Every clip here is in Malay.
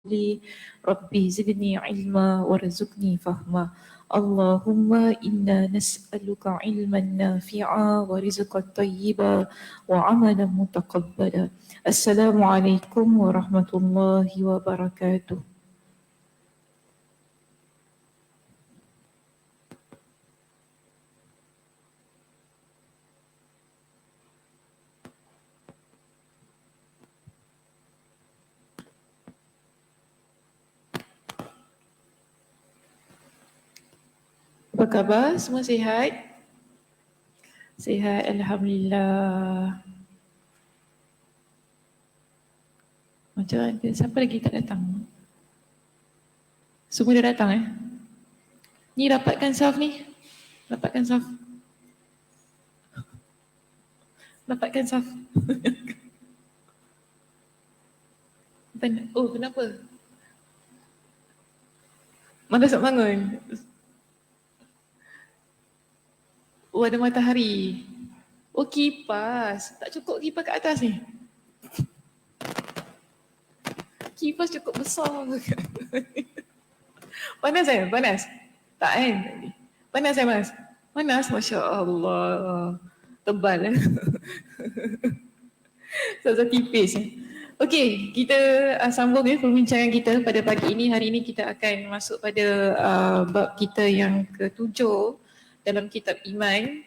لي ربي زدني علما وارزقني فهما. اللهم إنا نسألك علما نافعا ورزقا طيبا وعملا متقبلا. السلام عليكم ورحمة الله وبركاته. Apa khabar? Semua sihat? Sihat, Alhamdulillah. Macam mana? Siapa lagi tak datang? Semua dah datang Ni rapatkan saf ni. Rapatkan saf. Rapatkan saf. Oh, kenapa? Mana nak bangun? Oh, ada matahari. Oh, kipas. Tak cukup kipas kat atas ni? Kipas cukup besar. Panas Panas? Tak kan? Panas Mas? Panas? Masya Allah. Tebal Sasa tipis. Okey, kita sambung perbincangan kita pada pagi ini. Hari ini kita akan masuk pada bab kita yang ke-7 dalam kitab iman.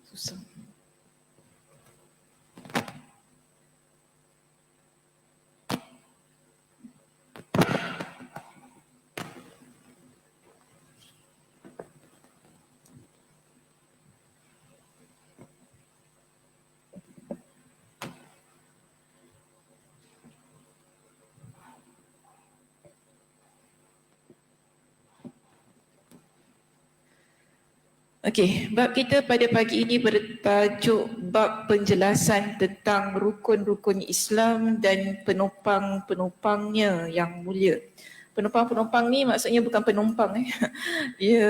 Susah. Okey, bab kita pada pagi ini bertajuk bab penjelasan tentang rukun-rukun Islam dan penumpang-penumpangnya yang mulia. Penumpang-penumpang ni maksudnya bukan penumpang Ya,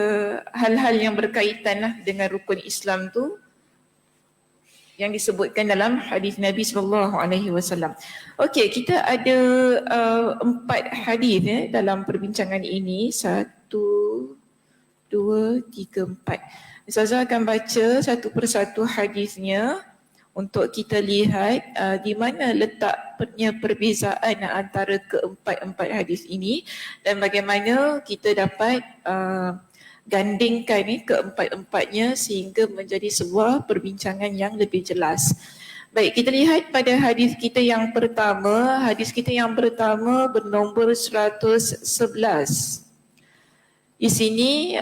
hal-hal yang berkaitan lah dengan rukun Islam tu yang disebutkan dalam hadis Nabi SAW. Okey, kita ada 4 hadis dalam perbincangan ini. 1, 2, 3, 4. Ustazah akan baca satu persatu hadisnya untuk kita lihat di mana letaknya perbezaan antara keempat-empat hadis ini dan bagaimana kita dapat gandingkan keempat-empatnya sehingga menjadi sebuah perbincangan yang lebih jelas. Baik, kita lihat pada hadis kita yang pertama. Hadis kita yang pertama bernombor 111. Di sini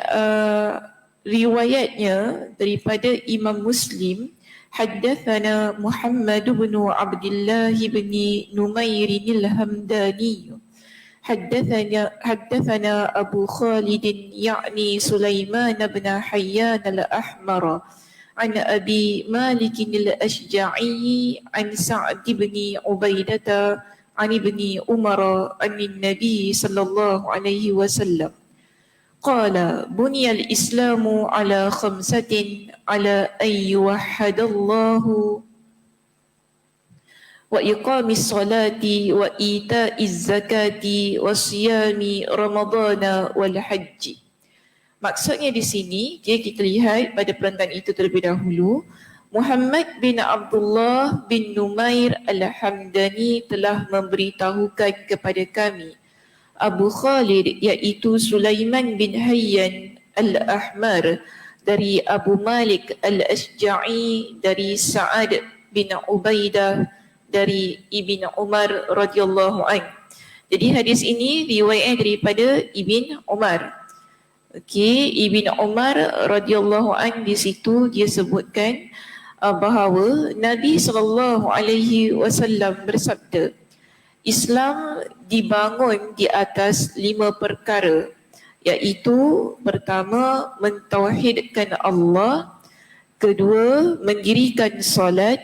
riwayatnya daripada Imam Muslim, haddatsana Muhammad bin Abdullah bin Numair al-Hamdani, haddatsana Abu Khalid ya'ni Sulaiman bin Hayyan al-Ahmar an Abi Malik al-Ashja'i an Sa'd bin Ubaidah an Ibni Umar an Nabi sallallahu alaihi wasallam قال بني الإسلام على 5 على أن يوحد الله وإقام الصلاة وإيتاء الزكاة وصيام رمضان والحج. Maksudnya di sini, jika kita lihat pada perantan itu terlebih dahulu, Muhammad bin Abdullah bin Numair al-Hamdani telah memberitahukan kepada kami Abu Khalid iaitu Sulaiman bin Hayyan al-Ahmar dari Abu Malik al-Ashja'i dari Sa'ad bin Ubaidah dari Ibn Umar radhiyallahu anhu. Jadi hadis ini riwayat daripada Ibn Umar. Okey, Ibn Umar radhiyallahu anhu di situ dia sebutkan bahawa Nabi SAW bersabda, Islam dibangun di atas 5 perkara, iaitu pertama mentauhidkan Allah, kedua mendirikan solat,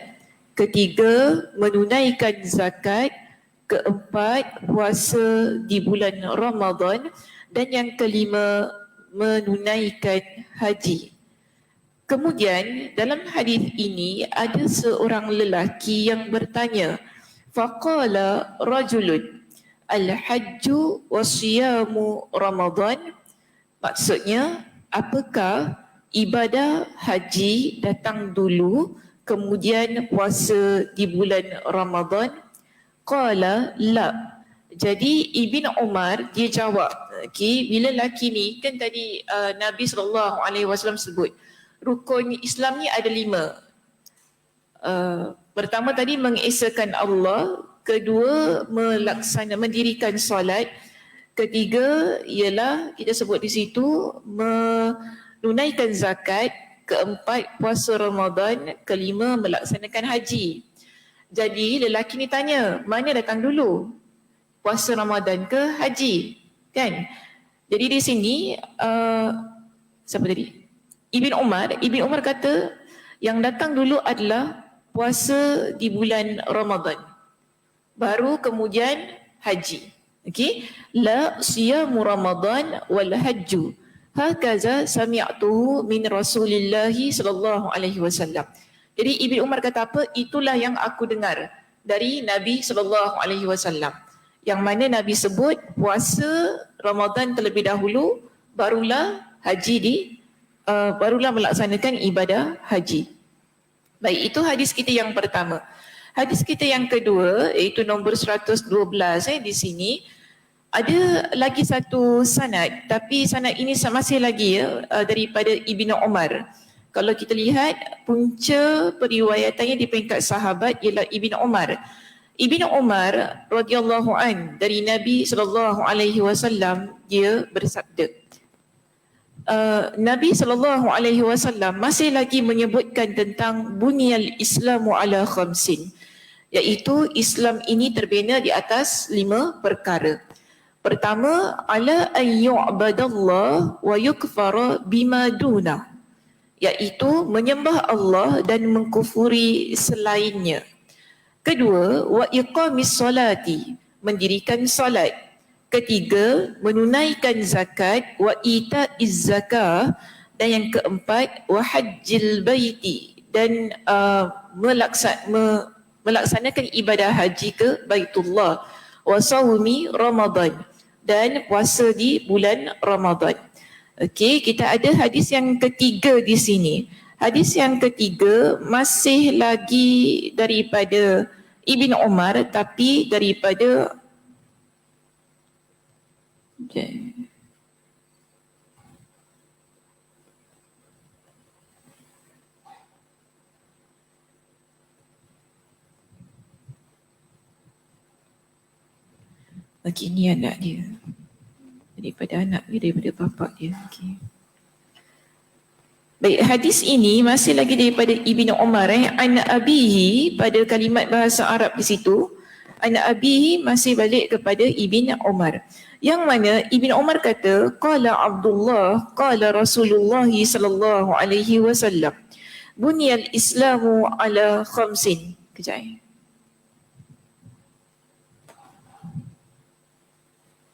ketiga menunaikan zakat, keempat puasa di bulan Ramadan dan yang kelima menunaikan haji. Kemudian dalam hadis ini ada seorang lelaki yang bertanya, faqala rajulun al-hajju wasiyamu Ramadan. Maksudnya, apakah ibadah haji datang dulu kemudian puasa di bulan Ramadan? Qala la. Jadi Ibn Umar dia jawab, bila lelaki ni kan tadi Nabi SAW sebut rukun Islam ni ada 5. Pertama tadi mengesakan Allah, kedua mendirikan solat, ketiga ialah kita sebut di situ menunaikan zakat, keempat puasa Ramadan, kelima melaksanakan haji. Jadi lelaki ni tanya, mana datang dulu? Puasa Ramadan ke haji? Kan? Jadi di sini siapa tadi? Ibn Umar kata yang datang dulu adalah puasa di bulan Ramadan. Baru kemudian haji. Okey, la siyamu Ramadan wal hajju hakaza sami'tuhu min Rasulillah sallallahu alaihi wasallam. Jadi Ibn Umar kata apa? Itulah yang aku dengar dari Nabi sallallahu alaihi wasallam. Yang mana Nabi sebut puasa Ramadan terlebih dahulu, barulah barulah melaksanakan ibadah haji. Baik, itu hadis kita yang pertama. Hadis kita yang kedua iaitu nombor 112 di sini. Ada lagi satu sanad, tapi sanad ini masih lagi daripada Ibn Umar. Kalau kita lihat punca periwayatannya di peringkat sahabat ialah Ibn Umar. Ibn Umar radhiyallahu an dari Nabi sallallahu alaihi wasallam dia bersabda. Nabi sallallahu alaihi wasallam masih lagi menyebutkan tentang bunyal Islamu ala khamsin, iaitu Islam ini terbina di atas 5 perkara. Pertama, ala an yu'badallah wa yukfara bima duna, iaitu menyembah Allah dan mengkufuri selainnya. Kedua, wa iqamis salati, mendirikan salat. Ketiga, menunaikan zakat, wa ita'iz zakah. Dan yang keempat, wa hajjil baiti, dan melaksanakan ibadah haji ke Baitullah, wa sawmi Ramadan, dan puasa di bulan Ramadan. Okey, kita ada hadis yang ketiga di sini. Hadis yang ketiga masih lagi daripada Ibn Umar, tapi daripada okey, ni anak dia. Daripada anak dia, daripada bapa dia. Okey. Baik, hadis ini masih lagi daripada Ibn Umar. An abihi, pada kalimat bahasa Arab di situ. An abihi masih balik kepada Ibn Umar. Yang mana Ibn Umar kata, qala Abdullah, qala Rasulullah sallallahu alaihi wasallam, bunyal Islamu ala khamsin. Kejap.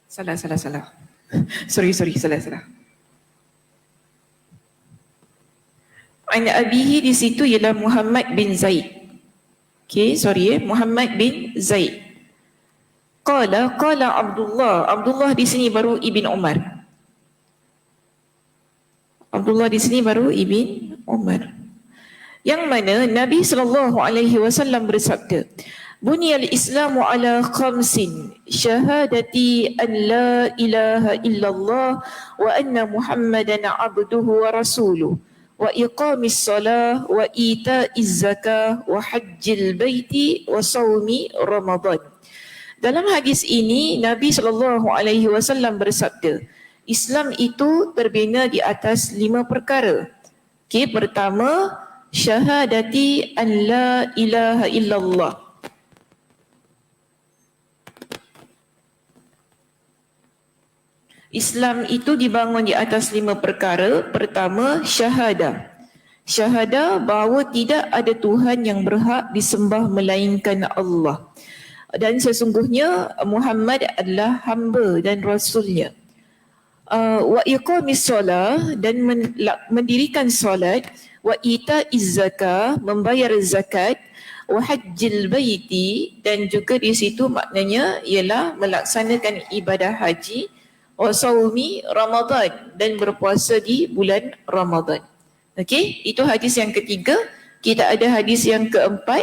Salah. Sorry, salah. An abihi di situ ialah Muhammad bin Zaid. Muhammad bin Zaid. Qala Abdullah di sini baru Ibn Umar. Yang mana Nabi SAW bersabda, bunyal Islamu ala khamsin, syahadati an la ilaha illallah wa anna Muhammadan abduhu wa rasuluh, wa iqamis salah, wa ita'iz zakah, wa hajjil baiti, wa sawmi Ramadan. Dalam hadis ini Nabi SAW bersabda, Islam itu terbina di atas 5 perkara. Pertama, syahadati an la ilaha illallah. Islam itu dibangun di atas 5 perkara. Pertama, syahadah. Syahadah bahawa tidak ada Tuhan yang berhak disembah melainkan Allah. Dan sesungguhnya Muhammad adalah hamba dan rasulnya. Wa iqamis solah, dan mendirikan solat. wa ita'iz zakah, membayar zakat, wa hajjil baiti, dan juga di situ maknanya ialah melaksanakan ibadah haji, wa saumi Ramadan, dan berpuasa di bulan Ramadan. Okey, itu hadis yang ketiga. Kita ada hadis yang keempat.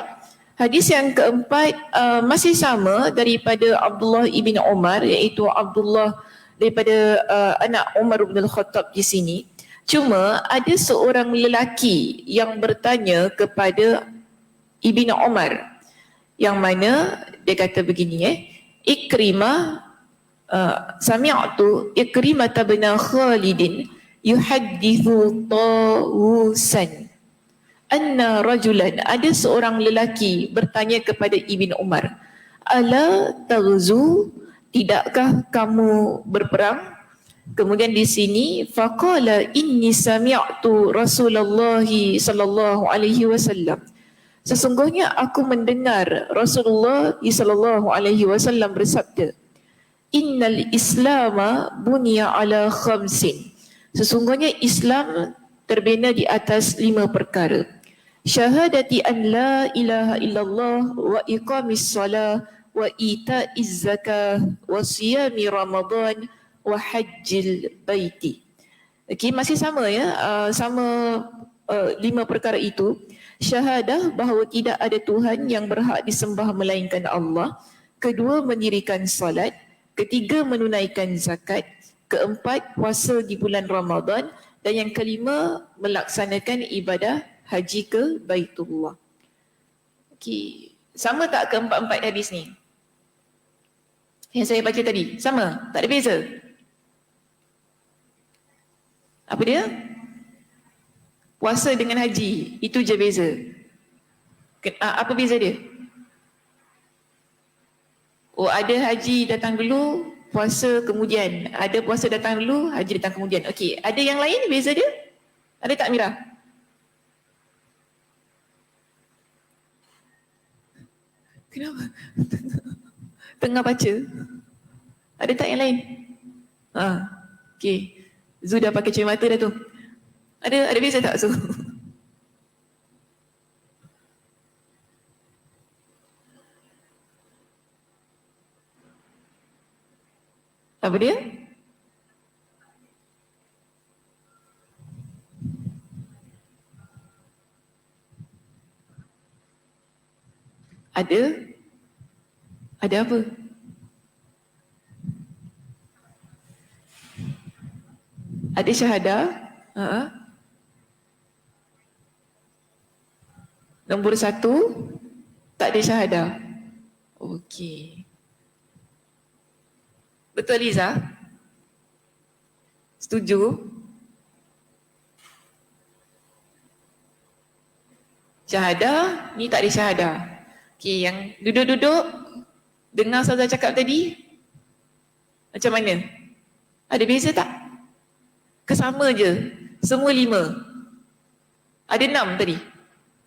Hadis yang keempat masih sama daripada Abdullah ibn Umar, iaitu Abdullah daripada anak Umar bin Al-Khattab di sini. Cuma ada seorang lelaki yang bertanya kepada Ibn Umar, yang mana dia kata begini, Ikrimah, sami'tu Ikrimah bin Khalidin yuhaddithu Tawusan anna rajulan, ada seorang lelaki bertanya kepada Ibn Umar, ala taghzu, tidakkah kamu berperang? Kemudian di sini faqala inni sami'tu Rasulullah sallallahu alaihi wasallam, sesungguhnya aku mendengar Rasulullah sallallahu alaihi wasallam bersabda, innal islama bunya ala khamsin, sesungguhnya Islam terbina di atas 5 perkara. Syahadati an la ilaha illallah wa iqamis salah wa ita'iz zakah wa siyami Ramadan wa hajjil baiti. Okey, masih sama ya, sama 5 perkara itu. Syahadah bahawa tidak ada Tuhan yang berhak disembah melainkan Allah. Kedua, mendirikan salat. Ketiga, menunaikan zakat. Keempat, puasa di bulan Ramadan. Dan yang kelima, melaksanakan ibadah haji ke Baitullah. Okey, sama tak keempat-empat hadis ni? Yang saya baca tadi, sama? Tak ada beza? Apa dia? Puasa dengan haji, itu je beza. Apa beza dia? Oh, ada haji datang dulu, puasa kemudian. Ada puasa datang dulu, haji datang kemudian. Okey, ada yang lain beza dia? Ada tak Mira? Kenapa? Tengah baca. Ada tak yang lain? Okey. Zu dah pakai cermin mata dah tu. Ada beza tak Zu? Apa dia? Ada? Ada apa? Ada syahadah? Nombor 1, tak ada syahadah. Okey. Betul Liza? Setuju? Syahadah, ni tak ada syahadah. Okey, yang duduk-duduk dengar Ustazah cakap tadi, macam mana? Ada beza tak? Kesama je, semua 5. Ada 6 tadi?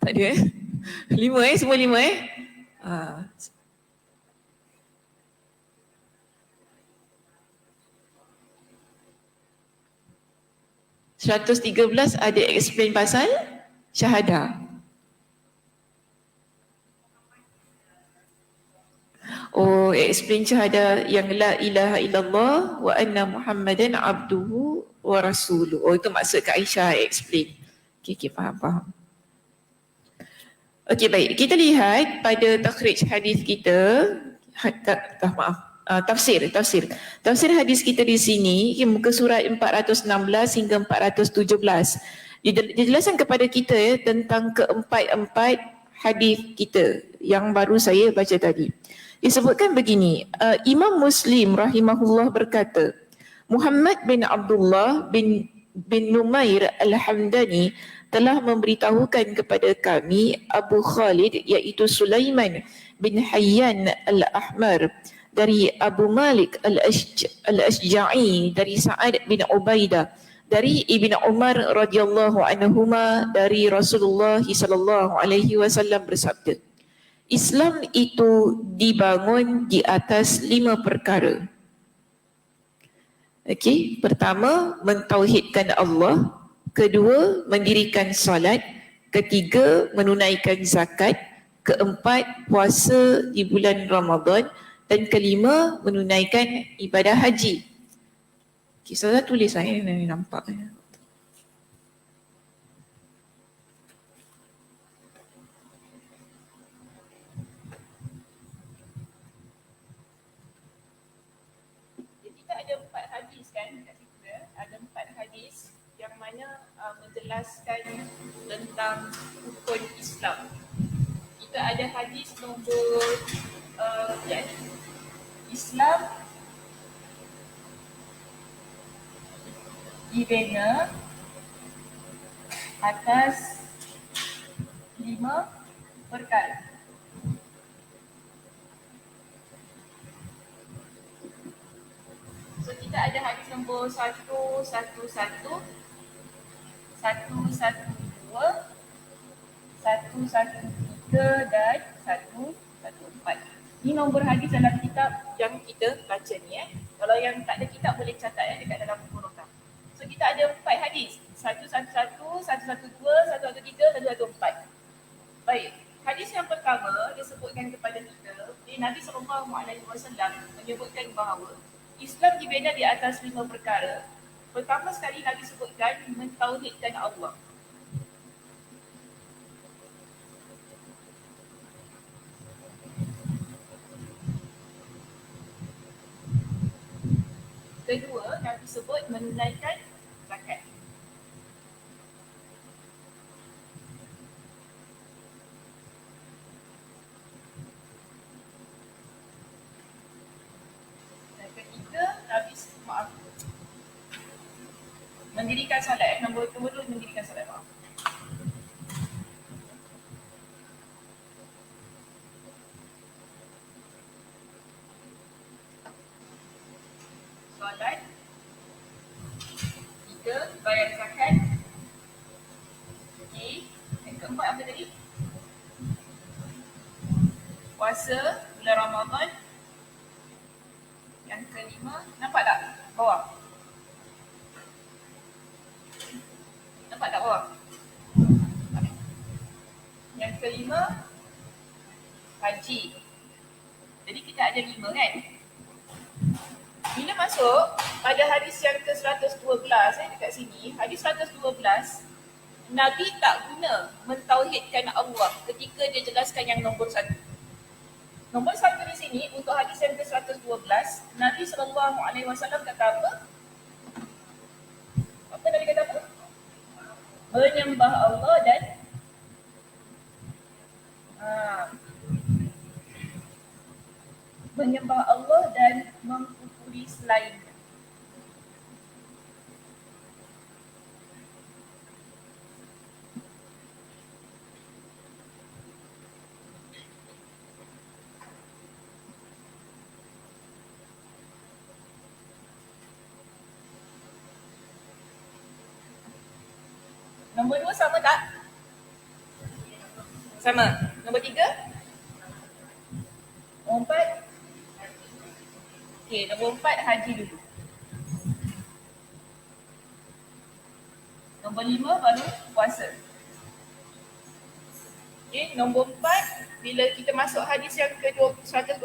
Tak ada 5 semua 5 113 ada explain pasal syahadah. Oh, explain syahadah yang la ilaha illallah wa anna Muhammadan abduhu wa rasuluh. Oh, itu maksud Kak Aisyah explain. Okey, faham. Okey, baik. Kita lihat pada takhrij hadis kita, tafsir hadis kita di sini, muka surat 416 hingga 417. Dijelaskan kepada kita tentang keempat-empat hadis kita yang baru saya baca tadi. Disebutkan begini, Imam Muslim rahimahullah berkata, Muhammad bin Abdullah bin Numair Al-Hamdani telah memberitahukan kepada kami Abu Khalid, iaitu Sulaiman bin Hayyan Al-Ahmar dari Abu Malik Al-Ashja'i dari Sa'ad bin Ubaidah dari Ibn Umar radhiyallahu anhuma dari Rasulullah sallallahu alaihi wasallam bersabda, Islam itu dibangun di atas 5 perkara. Okey, pertama, mentauhidkan Allah. kedua mendirikan solat, ketiga menunaikan zakat, keempat puasa di bulan Ramadan, dan kelima menunaikan ibadah haji. Okay, saudara tulis saya nampak. Kita ada 4 hadis kan kat situ, ada 4 hadis yang mana menjelaskan tentang rukun Islam. Kita ada hadis nombor Islam dibina atas 5 perkara. So kita ada hadis nombor 111, 112, 113 dan 114. Ini nombor hadis dalam kitab yang kita baca ni. Kalau yang tak ada kitab boleh catat dekat dalam buku nota. So kita ada 4 hadis. 111, 112, 113, 114. Baik, hadis yang pertama disebutkan kepada kita, Nabi SAW menyebutkan bahawa Islam dibina di atas 5 perkara. Pertama sekali Nabi sebutkan mentauhidkan Allah. Kedua, Nabi sebut menunaikan zakat. Dan ketiga, Nabi mendirikan solat. Nombor dua mendirikan solat. Solat. 3, bayar zakat. Okey. Yang keempat apa tadi? Puasa bulan Ramadan. Yang kelima, nampak tak bawah? Nampak tak bawah? Yang kelima, haji. Jadi kita ada 5 kan? Bila masuk pada hadis yang ke-112 dekat sini, hadis 112, Nabi tak guna mentauhidkan Allah ketika dia jelaskan yang nombor 1. Nombor 1 di sini untuk hadis yang ke-112, Nabi SAW kata apa? Apa Nabi kata apa? Menyembah Allah dan menyembah Allah dan mengkufuri selainnya. Nombor 2 sama tak? Sama. Nombor 3? Nombor 4? Okey, nombor 4 haji dulu. Nombor 5 baru puasa. Okey, nombor 4 bila kita masuk hadis yang ke-112,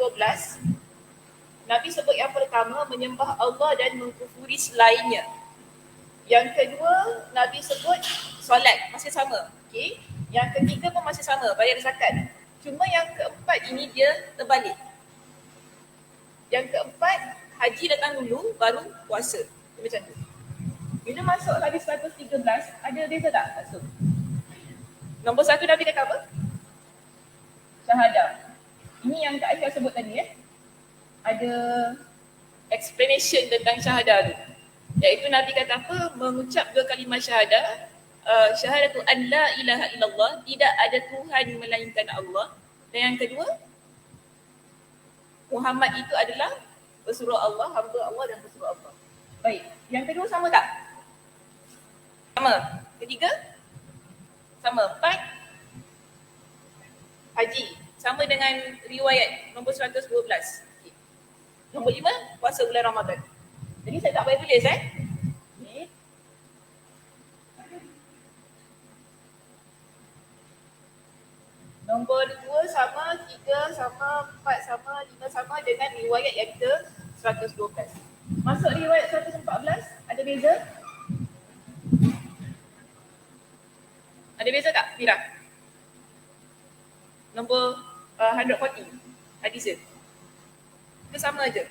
Nabi sebut yang pertama menyembah Allah dan mengkufuri selainnya. Yang kedua, Nabi sebut solat, masih sama. Okey. Yang ketiga pun masih sama, bayar zakat. Cuma yang keempat ini dia terbalik. Yang keempat, haji datang dulu, baru puasa. Macam tu. Bila masuk hadis 113, ada beza tak? Masuk. Nombor 1 Nabi kata apa? Syahadah. Ini yang Kak Aisyah sebut tadi Ada explanation tentang syahadah tu. Iaitu Nabi kata apa? Mengucap 2 kalimah syahadah. Syahadatu an la ilaha illallah, tidak ada Tuhan melainkan Allah. Dan yang kedua, Muhammad itu adalah pesuruh Allah, hamba Allah dan pesuruh Allah. Baik, yang kedua sama tak? Sama. Ketiga? Sama. 4, haji. Sama dengan riwayat nombor 112. Okay. Nombor 5, puasa bulan Ramadan. Jadi saya tak payah tulis Nombor 2 sama, 3 sama, 4 sama, 5 sama dengan riwayat yang ke 112. Masuk riwayat 114, ada beza? Ada beza tak, Mira? Nombor 140, hadis dia. Itu sama aja.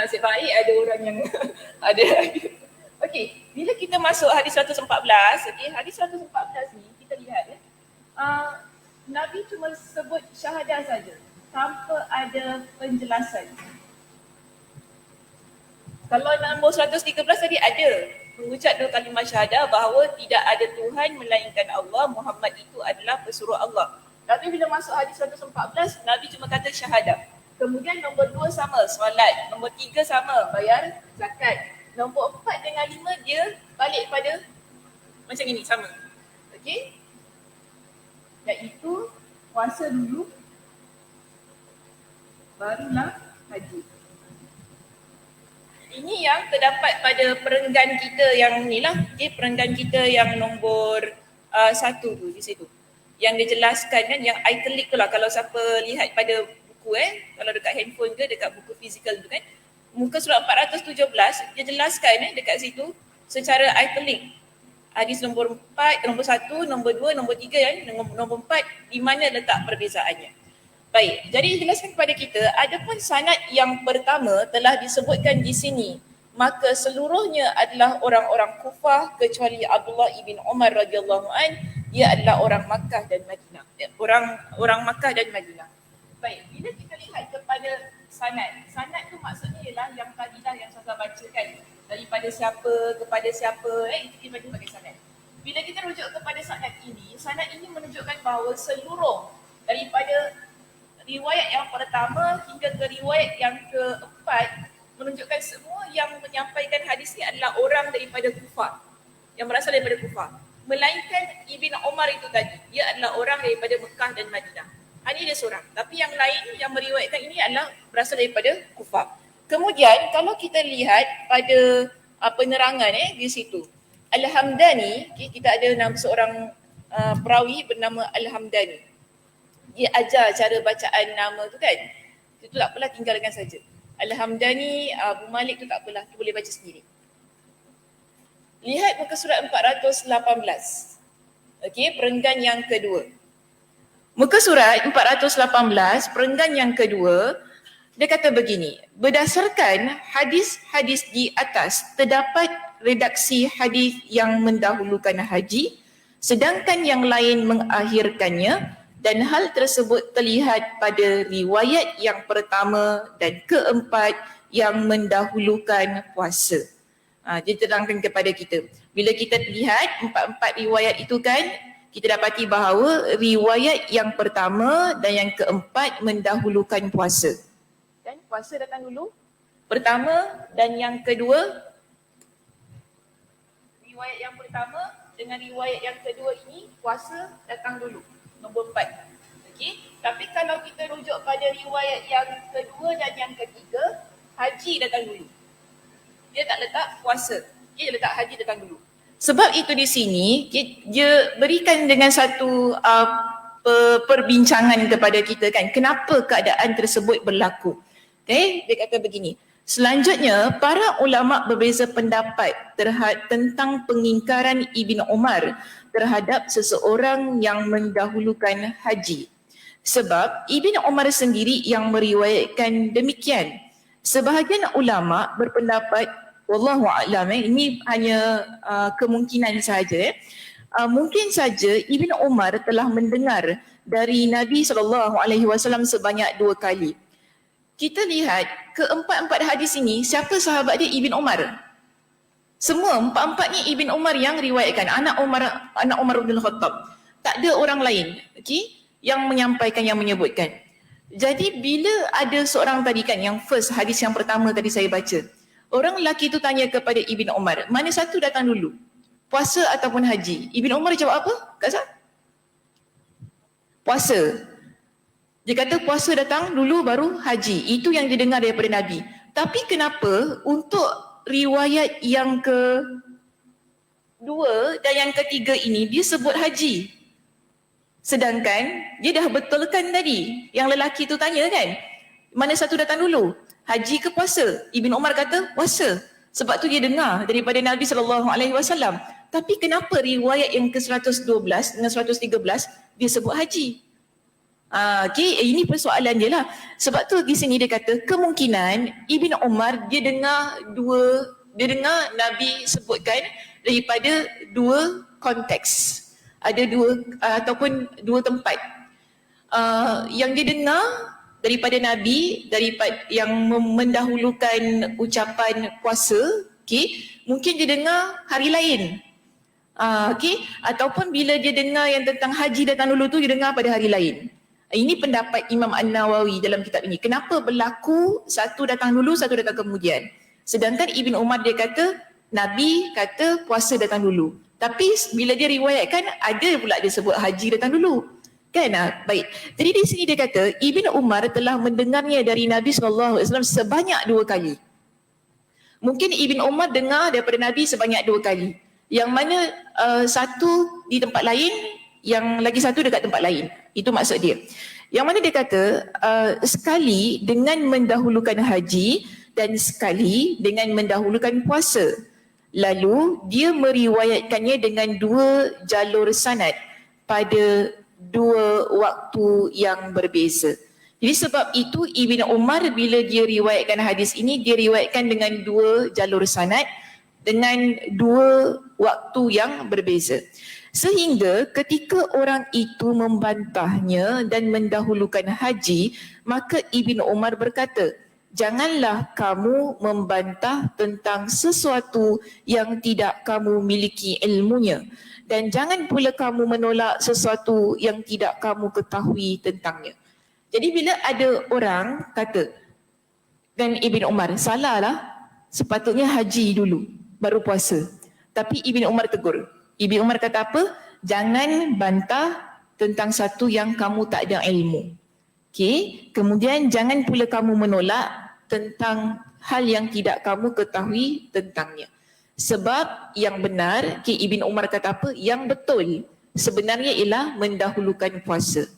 Nasib baik ada orang yang ada. Okey, bila kita masuk hadis 114, okey, hadis 114 ni kita lihat ya. Nabi cuma sebut syahadah saja tanpa ada penjelasan. Kalau nombor 113 tadi ada mengucap dua kalimah syahadah bahawa tidak ada Tuhan melainkan Allah, Muhammad itu adalah pesuruh Allah. Tapi bila masuk hadis 114, Nabi cuma kata syahadah. Kemudian nombor 2 sama, solat. Nombor 3 sama, bayar zakat. Nombor 4 dengan 5 dia balik pada macam ini, sama. Okey? Iaitu puasa dulu, barulah haji. Ini yang terdapat pada perenggan kita yang ni lah. Okay, perenggan kita yang nombor 1 tu di situ. Yang dijelaskan kan, yang italic tu lah. Kalau siapa lihat pada buku kalau dekat handphone ke dekat buku fizikal tu kan, muka surat 417 dia jelaskan dekat situ secara italic. Hadis nombor 4, nombor 1, nombor 2, nombor 3 kan, nombor 4 di mana letak perbezaannya. Baik, jadi jelaskan kepada kita, adapun sanad yang pertama telah disebutkan di sini, maka seluruhnya adalah orang-orang Kufah kecuali Abdullah ibn Umar radhiyallahu an, dia adalah orang Makkah dan Madinah. Orang Makkah dan Madinah. Baik, bila kita lihat kepada sanad tu maksudnya ialah yang tadilah yang saya bacakan, daripada siapa kepada siapa, itu kita bagi sanad. Bila kita rujuk kepada sanad ini menunjukkan bahawa seluruh daripada riwayat yang pertama hingga ke riwayat yang keempat menunjukkan semua yang menyampaikan hadis ini adalah orang daripada Kufah, yang berasal daripada Kufah. Melainkan Ibn Umar itu tadi, dia adalah orang daripada Mekah dan Madinah. Hanya dia seorang. Tapi yang lain yang meriwayatkan ini adalah berasal daripada Kufah. Kemudian kalau kita lihat pada penerangan di situ, Al-Hamdani, kita ada nama seorang perawi bernama Al-Hamdani. Dia ajar cara bacaan nama tu kan. Itu tak apalah, tinggalkan saja. Al-Hamdani, Abu Malik tu tak apalah, tu boleh baca sendiri. Lihat muka surat 418. Okey, perenggan yang kedua. Muka surat 418, perenggan yang kedua, dia kata begini, berdasarkan hadis-hadis di atas, terdapat redaksi hadis yang mendahulukan haji, sedangkan yang lain mengakhirkannya, dan hal tersebut terlihat pada riwayat yang pertama dan keempat yang mendahulukan puasa. Dia terangkan kepada kita. Bila kita lihat empat riwayat itu kan, kita dapati bahawa riwayat yang pertama dan yang keempat mendahulukan puasa. Dan puasa datang dulu. Pertama dan yang kedua, riwayat yang pertama dengan riwayat yang kedua ini, puasa datang dulu. Nombor 4. Okey. Tapi kalau kita rujuk pada riwayat yang kedua dan yang ketiga, haji datang dulu. Dia tak letak puasa. Dia letak haji datang dulu. Sebab itu di sini dia berikan dengan satu perbincangan kepada kita kan, kenapa keadaan tersebut berlaku. Okay? Dia kata begini, selanjutnya para ulama berbeza pendapat tentang pengingkaran Ibn Umar terhadap seseorang yang mendahulukan haji. Sebab Ibn Umar sendiri yang meriwayatkan demikian. Sebahagian ulama berpendapat, wallahu a'lam, ini hanya kemungkinan sahaja. Mungkin saja Ibn Umar telah mendengar dari Nabi SAW sebanyak 2 kali. Kita lihat keempat-empat hadis ini, siapa sahabat dia? Ibn Umar. Semua empat-empatnya Ibn Umar yang riwayatkan, anak Umar bin Khattab. Tak ada orang lain, yang menyampaikan, yang menyebutkan. Jadi bila ada seorang tadi kan, yang first hadis yang pertama tadi saya baca, Orang lelaki tu tanya kepada Ibn Umar, mana satu datang dulu? Puasa ataupun haji? Ibn Umar jawab apa, Kak Zah? Puasa. Dia kata puasa datang dulu baru haji. Itu yang dia dengar daripada Nabi. Tapi kenapa untuk riwayat yang kedua dan yang ketiga ini dia sebut haji? Sedangkan dia dah betulkan tadi. Yang lelaki tu tanya kan, mana satu datang dulu? Haji ke puasa? Ibn Umar kata puasa. Sebab tu dia dengar daripada Nabi SAW. Tapi kenapa riwayat yang ke-112 dengan 113 dia sebut haji? Ini persoalan dia lah. Sebab tu di sini dia kata kemungkinan Ibn Umar dia dengar Nabi sebutkan daripada dua konteks. Ada dua ataupun dua tempat. Yang dia dengar daripada Nabi, daripada yang mendahulukan ucapan puasa, mungkin dia dengar hari lain. Ataupun bila dia dengar yang tentang haji datang dulu tu, dia dengar pada hari lain. Ini pendapat Imam An-Nawawi dalam kitab ini. Kenapa berlaku satu datang dulu, satu datang kemudian? Sedangkan Ibn Umar dia kata, Nabi kata puasa datang dulu. Tapi bila dia riwayatkan, ada pula dia sebut haji datang dulu. Kan? Baik. Jadi di sini dia kata, Ibn Umar telah mendengarnya dari Nabi SAW sebanyak 2 kali. Mungkin Ibn Umar dengar daripada Nabi sebanyak 2 kali. Yang mana satu di tempat lain, yang lagi satu dekat tempat lain. Itu maksud dia. Yang mana dia kata, sekali dengan mendahulukan haji dan sekali dengan mendahulukan puasa. Lalu dia meriwayatkannya dengan 2 jalur sanad pada 2 waktu yang berbeza. Jadi sebab itu Ibn Umar bila dia riwayatkan hadis ini, dia riwayatkan dengan 2 jalur sanad dengan 2 waktu yang berbeza. Sehingga ketika orang itu membantahnya dan mendahulukan haji, maka Ibn Umar berkata, janganlah kamu membantah tentang sesuatu yang tidak kamu miliki ilmunya. Dan jangan pula kamu menolak sesuatu yang tidak kamu ketahui tentangnya. Jadi bila ada orang kata, dan Ibn Umar, salah lah, sepatutnya haji dulu, baru puasa. Tapi Ibn Umar tegur. Ibn Umar kata apa? Jangan bantah tentang satu yang kamu tak ada ilmu. Kemudian jangan pula kamu menolak tentang hal yang tidak kamu ketahui tentangnya. Sebab yang benar, Ibn Umar kata apa? Yang betul sebenarnya ialah mendahulukan puasa.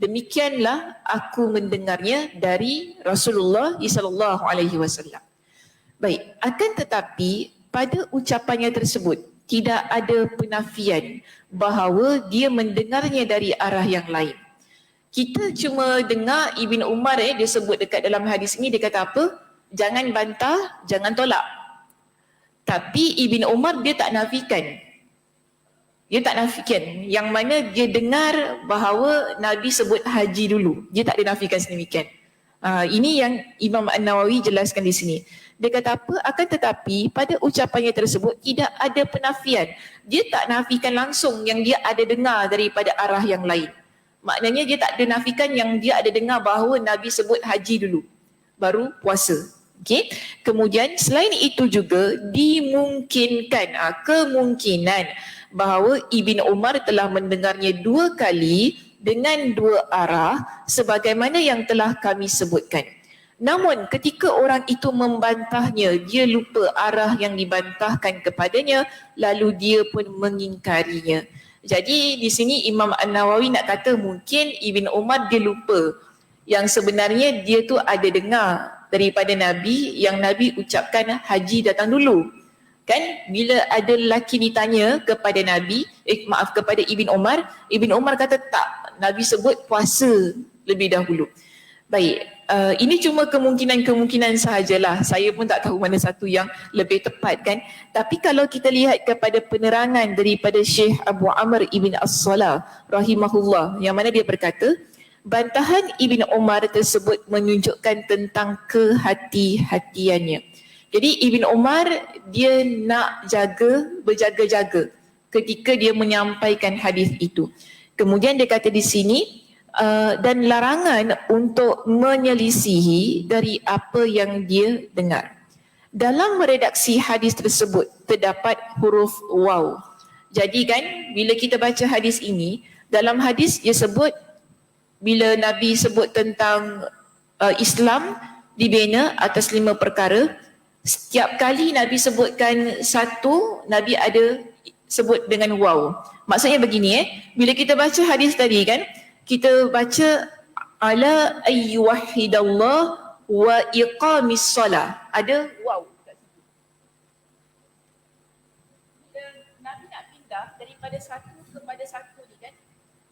Demikianlah aku mendengarnya dari Rasulullah SAW. Baik, akan tetapi pada ucapannya tersebut tidak ada penafian bahawa dia mendengarnya dari arah yang lain. Kita cuma dengar Ibn Umar dia sebut dekat dalam hadis ini, dia kata apa? Jangan bantah, jangan tolak. Tapi Ibn Umar dia tak nafikan. Dia tak nafikan. Yang mana dia dengar bahawa Nabi sebut haji dulu. Dia tak dinafikan sedemikian. Ini yang Imam An-Nawawi jelaskan di sini. Dia kata apa? Akan tetapi pada ucapannya tersebut tidak ada penafian. Dia tak nafikan langsung yang dia ada dengar daripada arah yang lain. Maknanya dia tak ada nafikan yang dia ada dengar bahawa Nabi sebut haji dulu, baru puasa. Kemudian selain itu juga dimungkinkan, kemungkinan bahawa Ibn Umar telah mendengarnya 2 kali dengan 2 arah sebagaimana yang telah kami sebutkan. Namun ketika orang itu membantahnya, dia lupa arah yang dibantahkan kepadanya, lalu dia pun mengingkarinya. Jadi di sini Imam An-Nawawi nak kata mungkin Ibn Umar dia lupa yang sebenarnya dia tu ada dengar daripada Nabi yang Nabi ucapkan haji datang dulu. Kan bila ada lelaki ditanya kepada Nabi, kepada Ibn Umar, Ibn Umar kata tak, Nabi sebut puasa lebih dahulu. Baik, ini cuma kemungkinan-kemungkinan sahajalah. Saya pun tak tahu mana satu yang lebih tepat kan. Tapi kalau kita lihat kepada penerangan daripada Syekh Abu Amr Ibn As-Salah rahimahullah, yang mana dia berkata, bantahan Ibn Umar tersebut menunjukkan tentang kehati-hatiannya. Jadi Ibn Umar dia nak berjaga-jaga ketika dia menyampaikan hadis itu. Kemudian dia kata di sini, dan larangan untuk menyelisihi dari apa yang dia dengar. Dalam meredaksi hadis tersebut terdapat huruf waw. Jadi kan bila kita baca hadis ini, dalam hadis dia sebut bila Nabi sebut tentang Islam dibina atas 5 perkara, setiap kali Nabi sebutkan satu, Nabi ada sebut dengan waw. Maksudnya begini bila kita baca hadis tadi kan, kita baca ala ayyuhidallah wa iqamis salah. Ada waw kat situ. Bila Nabi nak pindah daripada satu kepada satu ni kan,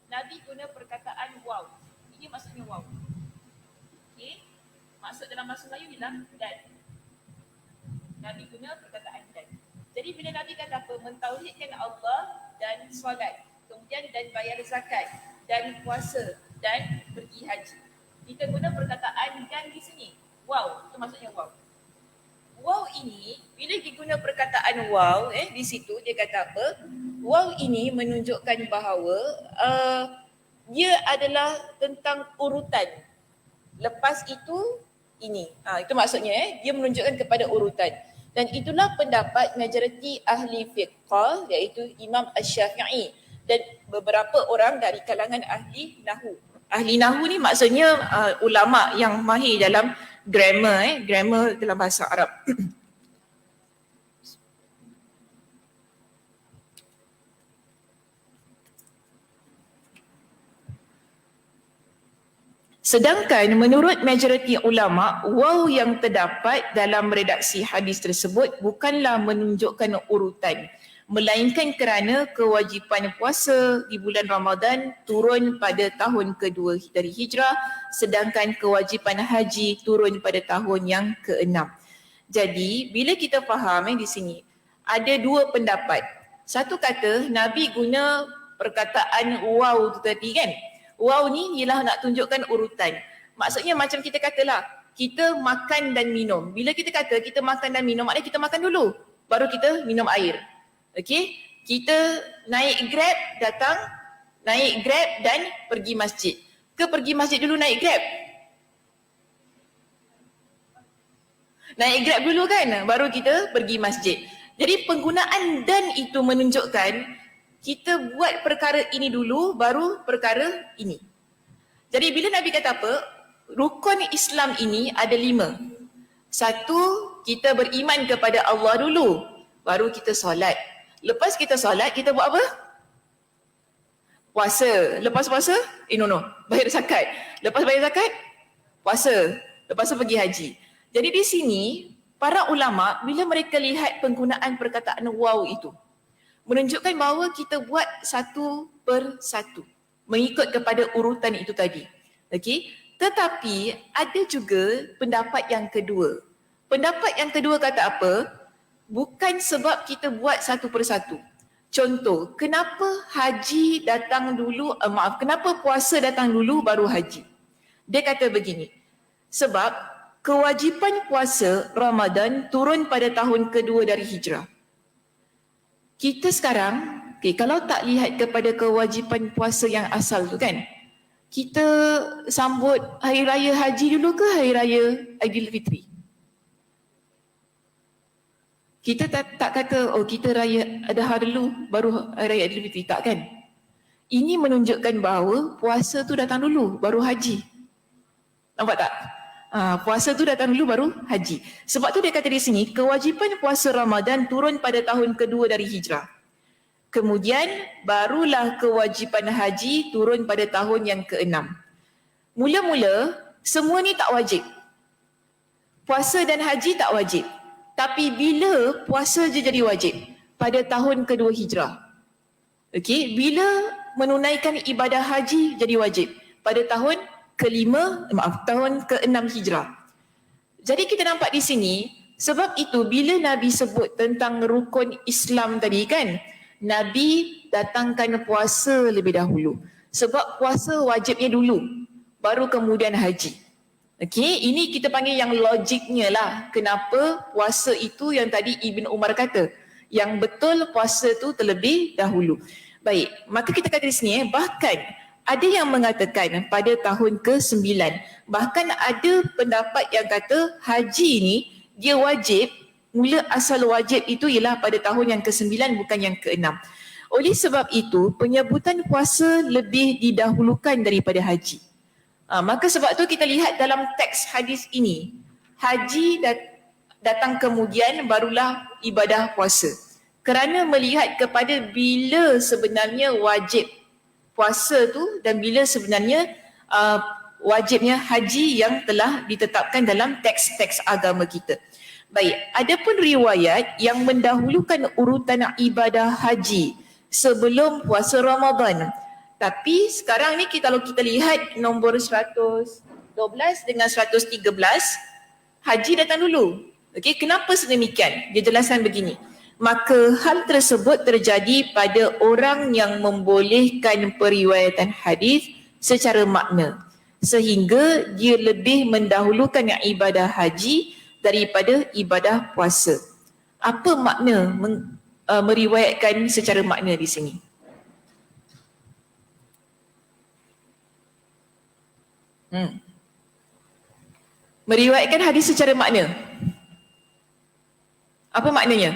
Nabi guna perkataan waw. Ini maksudnya waw. Okey. Maksud dalam bahasa Melayu ialah dan. Nabi guna perkataan dan. Jadi bila Nabi kata apa? Mentauhidkan Allah dan solat. Kemudian dan bayar zakat dan puasa dan pergi haji. Kita guna perkataan dan di sini. Wow, itu maksudnya wow. Wow ini, bila diguna perkataan wow, di situ dia kata apa? Wow ini menunjukkan bahawa dia adalah tentang urutan. Lepas itu, ini. Itu maksudnya, dia menunjukkan kepada urutan. Dan itulah pendapat majoriti ahli fiqh, iaitu Imam Asy-Syafi'i dan beberapa orang dari kalangan ahli Nahu. Ahli Nahu ni maksudnya ulama yang mahir dalam grammar, grammar dalam bahasa Arab. Sedangkan menurut majoriti ulama, waw yang terdapat dalam redaksi hadis tersebut bukanlah menunjukkan urutan, melainkan kerana kewajipan puasa di bulan Ramadan turun pada tahun kedua dari hijrah, sedangkan kewajipan haji turun pada tahun yang ke-6. Jadi bila kita faham di sini, ada dua pendapat. Satu kata Nabi guna perkataan waw tu tadi kan. Waw ni ialah nak tunjukkan urutan. Maksudnya macam kita katalah, kita makan dan minum. Bila kita kata kita makan dan minum, maknanya kita makan dulu, baru kita minum air. Okey? Kita naik Grab, datang, naik Grab dan pergi masjid. Ke pergi masjid dulu naik Grab? Naik Grab dulu kan, baru kita pergi masjid. Jadi penggunaan dan itu menunjukkan kita buat perkara ini dulu, baru perkara ini. Jadi bila Nabi kata apa? Rukun Islam ini ada 5. Satu, kita beriman kepada Allah dulu, baru kita solat. Lepas kita solat, kita buat apa? Puasa. Lepas puasa? Bayar zakat. Lepas bayar zakat? Puasa. Lepas tu pergi haji. Jadi di sini, para ulama bila mereka lihat penggunaan perkataan waw itu, menunjukkan bahawa kita buat satu per satu, mengikut kepada urutan itu tadi. Okey? Tetapi ada juga pendapat yang kedua. Pendapat yang kedua kata apa? Bukan sebab kita buat satu per satu. Contoh, kenapa haji datang dulu, kenapa puasa datang dulu baru haji? Dia kata begini, sebab kewajipan puasa Ramadan turun pada tahun kedua dari hijrah. Kita sekarang, kalau tak lihat kepada kewajipan puasa yang asal tu kan, kita sambut Hari Raya Haji dulu ke Hari Raya Aidilfitri? Kita tak kata, kita Raya Adha dulu, baru Hari Raya Aidilfitri, tak kan? Ini menunjukkan bahawa puasa tu datang dulu, baru haji. Nampak tak? Puasa tu datang dulu baru haji. Sebab tu dia kata di sini, kewajipan puasa Ramadan turun pada tahun kedua dari hijrah. Kemudian barulah kewajipan haji turun pada tahun yang ke-6. Mula-mula semua ni tak wajib. Puasa dan haji tak wajib. Tapi bila puasa je jadi wajib? Pada tahun kedua hijrah. Okey, bila menunaikan ibadah haji jadi wajib? Pada tahun tahun ke-6 hijrah. Jadi kita nampak di sini, sebab itu bila Nabi sebut tentang rukun Islam tadi kan, Nabi datangkan puasa lebih dahulu. Sebab puasa wajibnya dulu, baru kemudian haji. Okey, ini kita panggil yang logiknya lah. Kenapa puasa itu yang tadi Ibn Umar kata, yang betul puasa tu terlebih dahulu. Baik, maka kita kata di sini, bahkan ada yang mengatakan pada tahun ke-9, bahkan ada pendapat yang kata haji ni dia wajib mula asal wajib itu ialah pada tahun yang ke-9 bukan yang ke-6. Oleh sebab itu, penyebutan puasa lebih didahulukan daripada haji. Maka sebab tu kita lihat dalam teks hadis ini, haji datang kemudian barulah ibadah puasa. Kerana melihat kepada bila sebenarnya wajib puasa tu dan bila sebenarnya wajibnya haji yang telah ditetapkan dalam teks-teks agama kita. Baik, adapun riwayat yang mendahulukan urutan ibadah haji sebelum puasa Ramadan. Tapi sekarang ni kalau kita lihat nombor 112 dengan 113, haji datang dulu. Okey, kenapa sedemikian? Dia jelaskan begini. Maka hal tersebut terjadi pada orang yang membolehkan periwayatan hadis secara makna, sehingga dia lebih mendahulukan yang ibadah haji daripada ibadah puasa. Apa makna meriwayatkan secara makna di sini? Meriwayatkan hadis secara makna. Apa maknanya?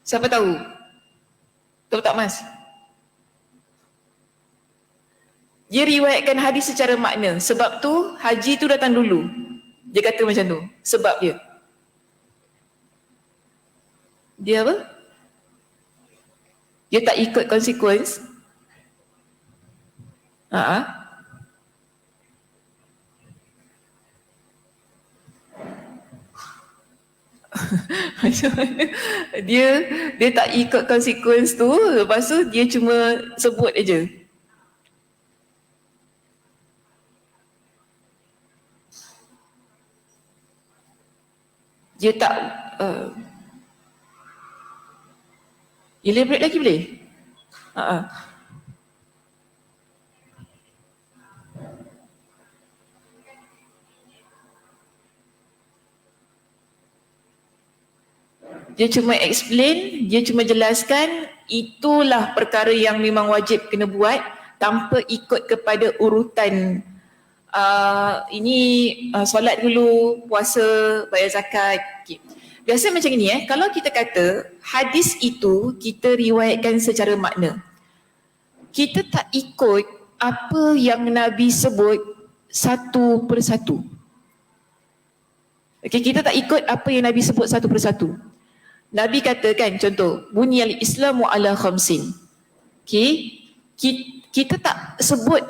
Siapa tahu? Tahu tak Mas? Dia riwayatkan hadis secara makna. Sebab tu haji tu datang dulu. Dia kata macam tu. Sebab dia. Dia apa? Dia tak ikut konsekuens. Macam mana? Dia tak ikut konsekuens tu, lepas tu dia cuma sebut aja. Dia tak elaborate lagi boleh? Dia cuma explain, dia cuma jelaskan itulah perkara yang memang wajib kena buat tanpa ikut kepada urutan solat dulu, puasa, bayar zakat. Okay. Biasa macam ni kalau kita kata hadis itu kita riwayatkan secara makna. Kita tak ikut apa yang Nabi sebut satu persatu. Okay, kita tak ikut apa yang Nabi sebut satu persatu. Nabi katakan contoh, bunyal Islamu ala khamsin. Okay, kita tak sebut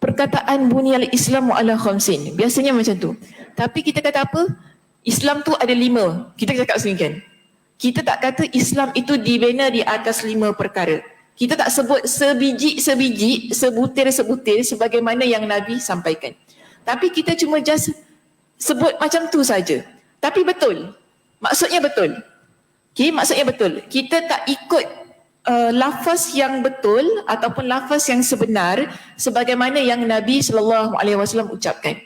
perkataan bunyal Islamu ala khamsin. Biasanya macam tu. Tapi kita kata apa? Islam tu ada 5. Kita cakap sedemikian. Kita tak kata Islam itu dibina di atas 5 perkara. Kita tak sebut sebiji-sebiji, sebutir-sebutir sebagaimana yang Nabi sampaikan. Tapi kita cuma just sebut macam tu saja. Tapi betul. Maksudnya betul. Okay, maksudnya betul. Kita tak ikut lafaz yang betul ataupun lafaz yang sebenar sebagaimana yang Nabi SAW ucapkan.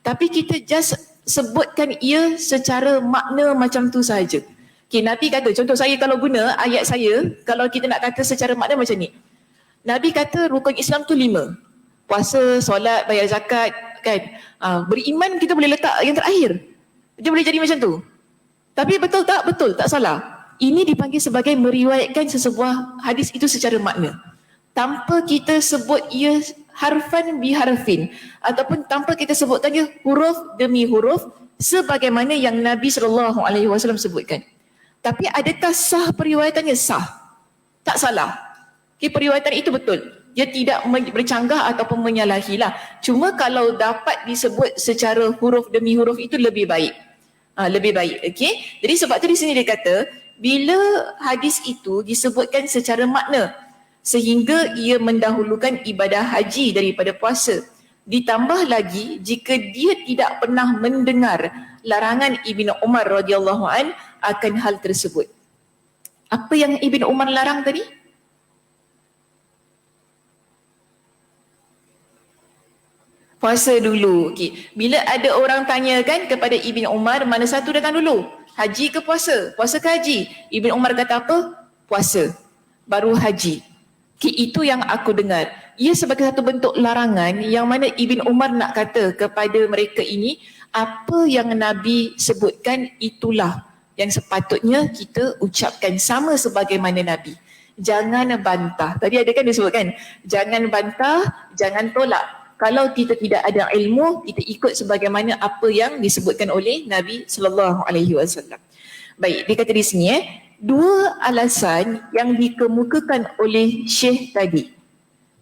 Tapi kita just sebutkan ia secara makna macam tu saja. Okay, Nabi kata, contoh saya kalau guna ayat saya, kalau kita nak kata secara makna macam ni. Nabi kata rukun Islam tu 5. Puasa, solat, bayar zakat, kan. Beriman kita boleh letak yang terakhir. Dia boleh jadi macam tu. Tapi betul tak? Betul, tak salah. Ini dipanggil sebagai meriwayatkan sesebuah hadis itu secara makna. Tanpa kita sebut ia harfan biharfin ataupun tanpa kita sebutkan ia huruf demi huruf sebagaimana yang Nabi SAW sebutkan. Tapi adakah sah periwayatannya? Sah. Tak salah. Okay, periwayatan itu betul. Dia tidak bercanggah ataupun menyalahilah. Cuma kalau dapat disebut secara huruf demi huruf itu lebih baik. Lebih baik. Okay? Jadi sebab tu di sini dia kata bila hadis itu disebutkan secara makna sehingga ia mendahulukan ibadah haji daripada puasa. Ditambah lagi jika dia tidak pernah mendengar larangan Ibn Umar radhiyallahu an akan hal tersebut. Apa yang Ibn Umar larang tadi? Puasa dulu. Okay. Bila ada orang tanyakan kepada Ibn Umar, mana satu datang dulu? Haji ke puasa? Puasa ke haji? Ibn Umar kata apa? Puasa. Baru haji. Itu yang aku dengar. Ia sebagai satu bentuk larangan yang mana Ibn Umar nak kata kepada mereka ini, apa yang Nabi sebutkan itulah yang sepatutnya kita ucapkan sama sebagaimana Nabi. Jangan bantah. Tadi ada kan disebutkan, jangan bantah, jangan tolak. Kalau kita tidak ada ilmu, kita ikut sebagaimana apa yang disebutkan oleh Nabi sallallahu alaihi wasallam. Baik, dia kata di sini dua alasan yang dikemukakan oleh Syekh tadi.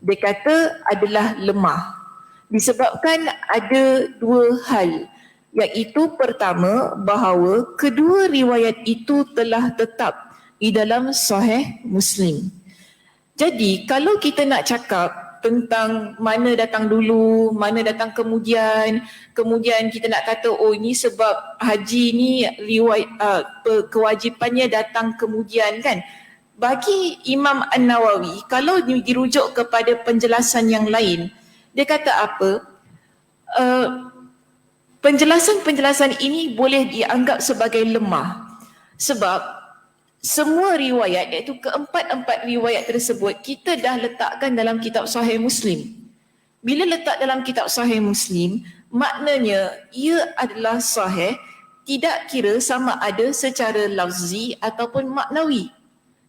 Dia kata adalah lemah. Disebabkan ada dua hal. Iaitu pertama, bahawa kedua riwayat itu telah tetap di dalam Sahih Muslim. Jadi kalau kita nak cakap tentang mana datang dulu, mana datang kemudian kita nak kata oh ini sebab haji ni riwayat kewajipannya datang kemudian kan. Bagi Imam An-Nawawi, kalau dirujuk kepada penjelasan yang lain, dia kata apa? Penjelasan-penjelasan ini boleh dianggap sebagai lemah. Sebab semua riwayat, iaitu keempat-empat riwayat tersebut, kita dah letakkan dalam kitab Sahih Muslim. Bila letak dalam kitab Sahih Muslim, maknanya ia adalah sahih, tidak kira sama ada secara lafzi ataupun maknawi.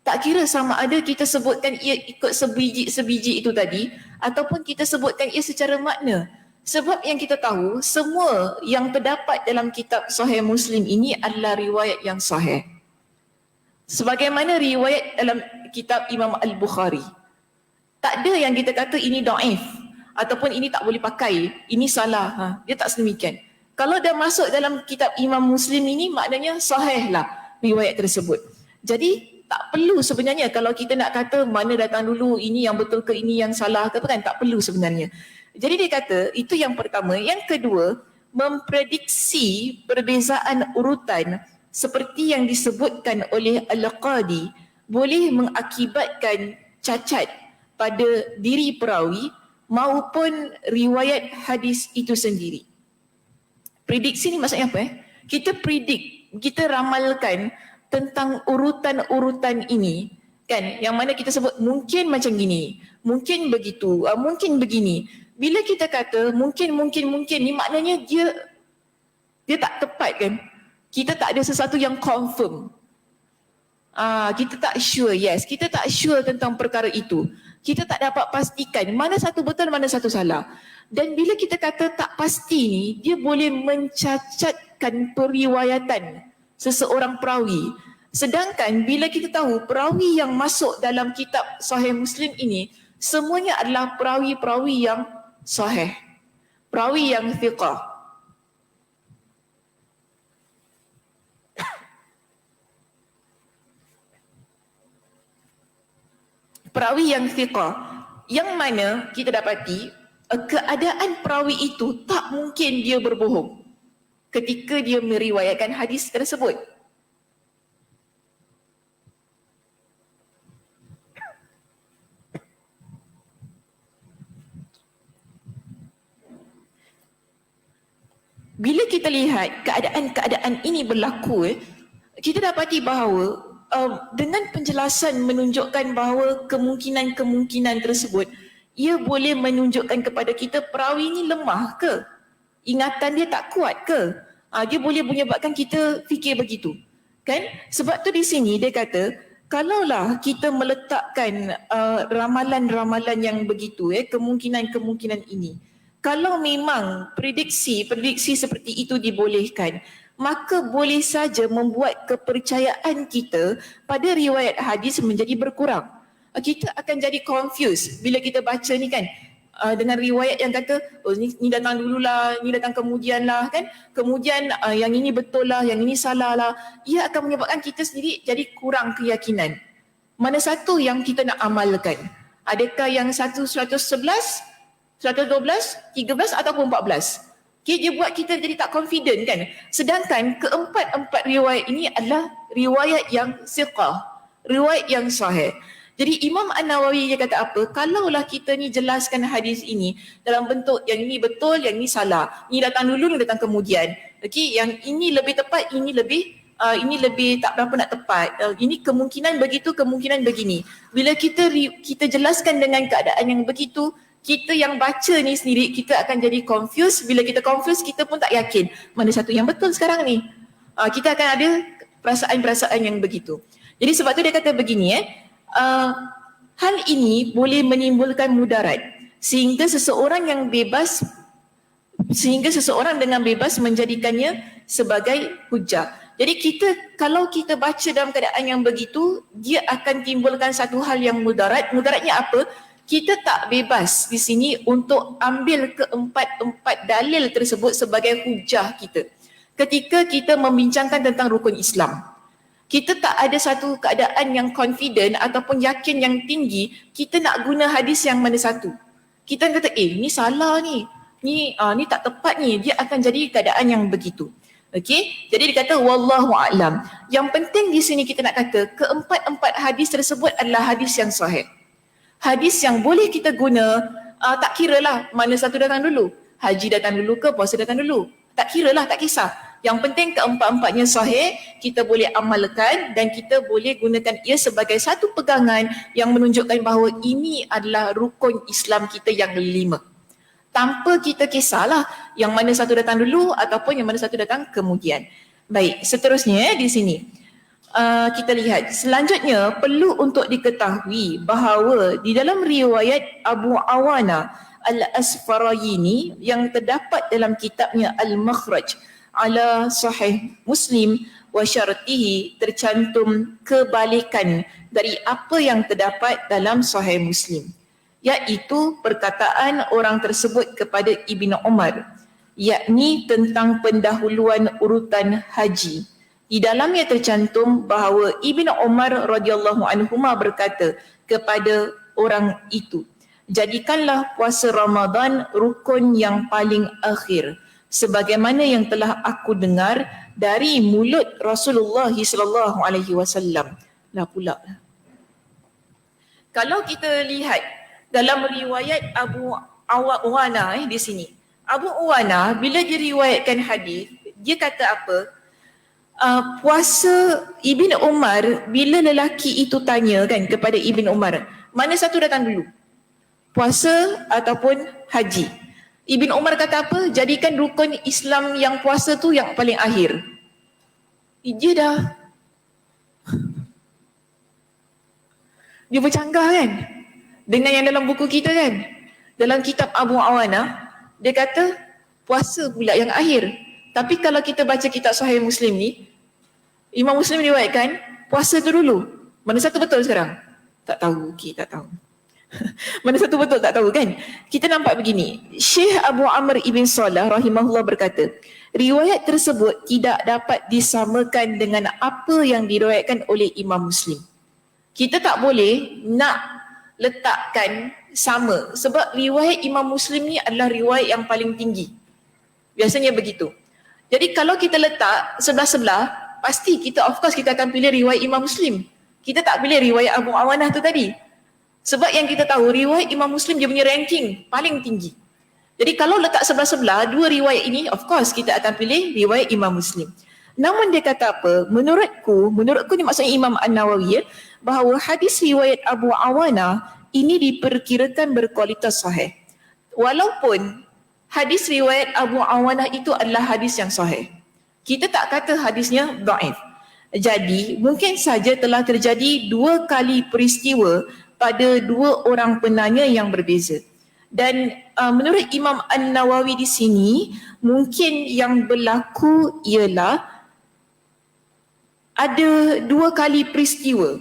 Tak kira sama ada kita sebutkan ia ikut sebiji itu tadi, ataupun kita sebutkan ia secara makna. Sebab yang kita tahu, semua yang terdapat dalam kitab Sahih Muslim ini adalah riwayat yang sahih. Sebagaimana riwayat dalam kitab Imam Al-Bukhari. Tak ada yang kita kata ini daif ataupun ini tak boleh pakai, ini salah. Dia tak sedemikian. Kalau dah masuk dalam kitab Imam Muslim ini, maknanya sahih lah riwayat tersebut. Jadi tak perlu sebenarnya kalau kita nak kata mana datang dulu, ini yang betul ke ini yang salah ke apa kan, tak perlu sebenarnya. Jadi dia kata itu yang pertama. Yang kedua, memprediksi perbezaan urutan seperti yang disebutkan oleh Al-Qadi boleh mengakibatkan cacat pada diri perawi maupun riwayat hadis itu sendiri. Prediksi ni maksudnya apa? Kita predict, kita ramalkan tentang urutan-urutan ini kan, yang mana kita sebut mungkin macam gini, mungkin begitu, mungkin begini. Bila kita kata mungkin ni, maknanya dia tak tepat kan? Kita tak ada sesuatu yang confirm. Kita tak sure, kita tak sure tentang perkara itu. Kita tak dapat pastikan mana satu betul, mana satu salah. Dan bila kita kata tak pasti ni, dia boleh mencacatkan periwayatan seseorang perawi. Sedangkan bila kita tahu perawi yang masuk dalam kitab Sahih Muslim ini, semuanya adalah perawi-perawi yang sahih, perawi yang thiqah. Perawi yang thiqah, yang mana kita dapati keadaan perawi itu tak mungkin dia berbohong ketika dia meriwayatkan hadis tersebut. Bila kita lihat keadaan-keadaan ini berlaku, kita dapati bahawa dengan penjelasan menunjukkan bahawa kemungkinan-kemungkinan tersebut, ia boleh menunjukkan kepada kita perawi ini lemah ke? Ingatan dia tak kuat ke? Dia boleh menyebabkan kita fikir begitu. Kan? Sebab tu di sini dia kata, kalaulah kita meletakkan ramalan-ramalan yang begitu, kemungkinan-kemungkinan ini, kalau memang prediksi seperti itu dibolehkan, maka boleh saja membuat kepercayaan kita pada riwayat hadis menjadi berkurang. Kita akan jadi confused bila kita baca ni kan, dengan riwayat yang kata oh ni datang dululah, ni datang kemudian lah kan, kemudian yang ini betul lah, yang ini salah lah. Ia akan menyebabkan kita sendiri jadi kurang keyakinan. Mana satu yang kita nak amalkan? Adakah yang 111, 112, 13 ataupun 14? Okay, dia buat kita jadi tak confident kan. Sedangkan keempat-empat riwayat ini adalah riwayat yang siqah, riwayat yang sahih. Jadi Imam An-Nawawi dia kata apa? Kalaulah kita ni jelaskan hadis ini dalam bentuk yang ini betul, yang ini salah, ni datang dulu, ni datang kemudian. Okay, yang ini lebih tepat, ini lebih ini lebih tak berapa nak tepat, ini kemungkinan begitu, kemungkinan begini. Bila kita jelaskan dengan keadaan yang begitu, kita yang baca ni sendiri kita akan jadi confused. Bila kita confused, kita pun tak yakin mana satu yang betul sekarang ni. Kita akan ada perasaan-perasaan yang begitu. Jadi sebab tu dia kata begini, hal ini boleh menimbulkan mudarat sehingga seseorang dengan bebas menjadikannya sebagai hujah. Jadi kalau kita baca dalam keadaan yang begitu, dia akan timbulkan satu hal yang mudarat. Mudaratnya apa? Kita tak bebas di sini untuk ambil keempat-empat dalil tersebut sebagai hujah kita. Ketika kita membincangkan tentang rukun Islam, kita tak ada satu keadaan yang confident ataupun yakin yang tinggi, kita nak guna hadis yang mana satu. Kita kata, ni salah ni tak tepat ni, dia akan jadi keadaan yang begitu. Okey, jadi dia kata wallahu a'lam. Yang penting di sini kita nak kata keempat-empat hadis tersebut adalah hadis yang sahih. Hadis yang boleh kita guna, tak kiralah mana satu datang dulu. Haji datang dulu ke puasa datang dulu. Tak kiralah, tak kisah. Yang penting keempat-empatnya sahih, kita boleh amalkan dan kita boleh gunakan ia sebagai satu pegangan yang menunjukkan bahawa ini adalah rukun Islam kita yang 5. Tanpa kita kisahlah yang mana satu datang dulu ataupun yang mana satu datang kemudian. Baik, seterusnya di sini kita lihat. Selanjutnya perlu untuk diketahui bahawa di dalam riwayat Abu Awana Al-Asfarayini yang terdapat dalam kitabnya Al-Makhraj ala Sahih Muslim wa syartihi, tercantum kebalikan dari apa yang terdapat dalam Sahih Muslim, iaitu perkataan orang tersebut kepada Ibn Umar, yakni tentang pendahuluan urutan haji. Di dalamnya tercantum bahawa Ibn Umar radhiyallahu anhuma berkata kepada orang itu, jadikanlah puasa Ramadan rukun yang paling akhir, sebagaimana yang telah aku dengar dari mulut Rasulullah sallallahu alaihi wasallam. Kalau kita lihat dalam riwayat Abu Awana di sini, Abu Awana bila dia riwayatkan hadis, dia kata apa? Puasa Ibn Umar, bila lelaki itu tanya kan kepada Ibn Umar, mana satu datang dulu? Puasa ataupun haji? Ibn Umar kata apa? Jadikan rukun Islam yang puasa tu yang paling akhir. Dia bercanggah kan dengan yang dalam buku kita kan. Dalam kitab Abu Awana, dia kata puasa pula yang akhir. Tapi kalau kita baca kitab Sahih Muslim ni, Imam Muslim riwayatkan puasa tu dulu. Mana satu betul sekarang? Tak tahu, tak tahu. Mana satu betul tak tahu kan? Kita nampak begini, Syekh Abu Amr Ibn Salah rahimahullah berkata, riwayat tersebut tidak dapat disamakan dengan apa yang diriwayatkan oleh Imam Muslim. Kita tak boleh nak letakkan sama sebab riwayat Imam Muslim ni adalah riwayat yang paling tinggi. Biasanya begitu. Jadi kalau kita letak sebelah-sebelah, pasti kita of course kita akan pilih riwayat Imam Muslim. Kita tak pilih riwayat Abu Awanah tu tadi. Sebab yang kita tahu riwayat Imam Muslim dia punya ranking paling tinggi. Jadi kalau letak sebelah-sebelah dua riwayat ini, of course kita akan pilih riwayat Imam Muslim. Namun dia kata apa? Menurutku ni maksudnya Imam An-Nawawi, bahawa hadis riwayat Abu Awanah ini diperkirakan berkualitas sahih. Walaupun hadis riwayat Abu Awanah itu adalah hadis yang sahih, kita tak kata hadisnya dhaif. Jadi mungkin saja telah terjadi dua kali peristiwa pada dua orang penanya yang berbeza. Dan menurut Imam An-Nawawi di sini, mungkin yang berlaku ialah ada dua kali peristiwa.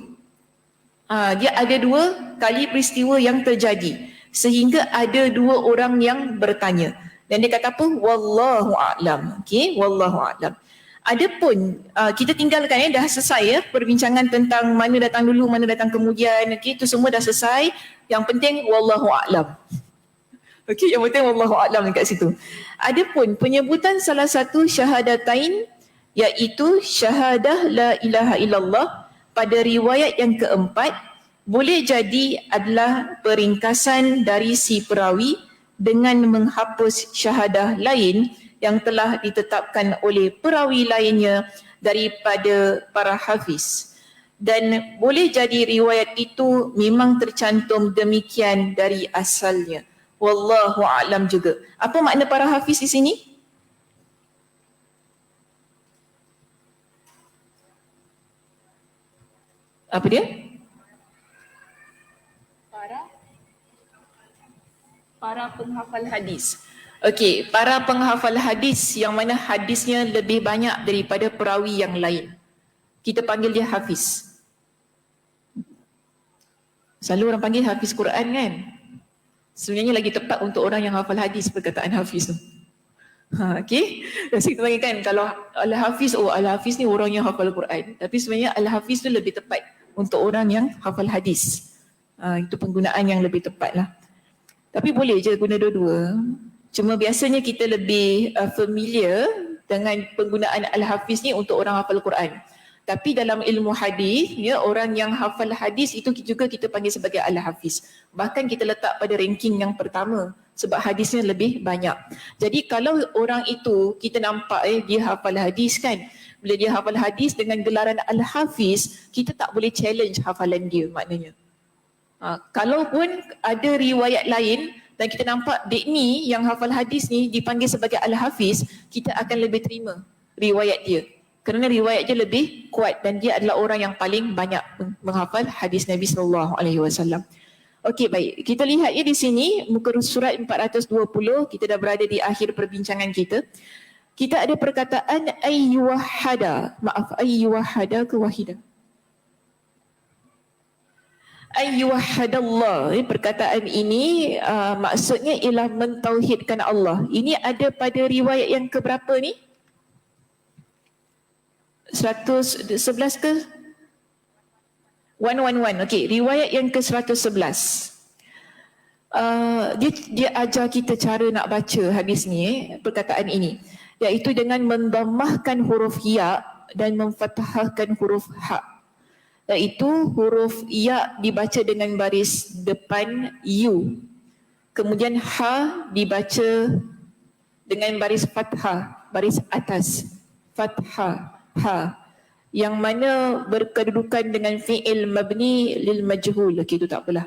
Dia ada dua kali peristiwa yang terjadi sehingga ada dua orang yang bertanya. Dan dia kata apa? Wallahu a'lam. Okey, wallahu a'lam. Adapun kita tinggalkan dah selesai perbincangan tentang mana datang dulu, mana datang kemudian. Okey, itu semua dah selesai. Yang penting wallahu a'lam. Okey, yang penting wallahu a'lam dekat situ. Adapun penyebutan salah satu syahadatain, iaitu syahadah la ilaha illallah pada riwayat yang keempat, boleh jadi adalah peringkasan dari si perawi dengan menghapus syahadah lain yang telah ditetapkan oleh perawi lainnya daripada para hafiz. Dan boleh jadi riwayat itu memang tercantum demikian dari asalnya. Wallahu a'lam juga. Apa makna para hafiz di sini? Apa dia? Para penghafal hadis. Okey, para penghafal hadis yang mana hadisnya lebih banyak daripada perawi yang lain. Kita panggil dia hafiz. Selalu orang panggil hafiz Quran kan? Sebenarnya lagi tepat untuk orang yang hafal hadis perkataan hafiz tu. Okey. Jadi kita panggil kan kalau al-hafiz, al-hafiz ni orang yang hafal Quran. Tapi sebenarnya al-hafiz tu lebih tepat untuk orang yang hafal hadis. Itu penggunaan yang lebih tepat lah. Tapi boleh je guna dua-dua. Cuma biasanya kita lebih familiar dengan penggunaan al-hafiz ni untuk orang hafal Quran. Tapi dalam ilmu hadis, ya, orang yang hafal hadis itu juga kita panggil sebagai al-hafiz. Bahkan kita letak pada ranking yang pertama sebab hadisnya lebih banyak. Jadi kalau orang itu kita nampak dia hafal hadis kan. Bila dia hafal hadis dengan gelaran al-hafiz, kita tak boleh challenge hafalan dia maknanya. Kalaupun ada riwayat lain dan kita nampak dek ni yang hafal hadis ni dipanggil sebagai al-hafiz, kita akan lebih terima riwayat dia. Kerana riwayat dia lebih kuat dan dia adalah orang yang paling banyak menghafal hadis Nabi SAW. Okey, baik. Kita lihat ya di sini muka surat 420, kita dah berada di akhir perbincangan kita. Kita ada perkataan ayyuhada. Maaf, ayyuhada ke wahida? Ayyuhadallah. Perkataan ini maksudnya ialah mentauhidkan Allah. Ini ada pada riwayat yang keberapa ni? 111 ke? 111. Okey, riwayat yang ke-111. Dia ajar kita cara nak baca hadis ni, perkataan ini, iaitu dengan mendammahkan huruf ya dan memfathahkan huruf ha. Iaitu huruf ya dibaca dengan baris depan u. Kemudian ha dibaca dengan baris fathah, baris atas, fathah, ha. Yang mana berkedudukan dengan fi'il mabni lil majhul. Okey, itu tak apalah.